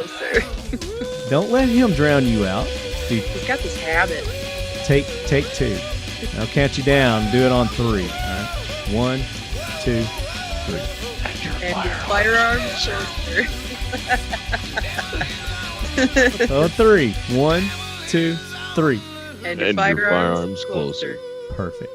Don't let him drown you out. Do He's got this habit. take 2. I'll count you down. Do it on 3. All right. 1, 2, 3. And your firearm shoulder. Oh, 3. 1, 2, 3. And And your firearms firearms closer. Perfect.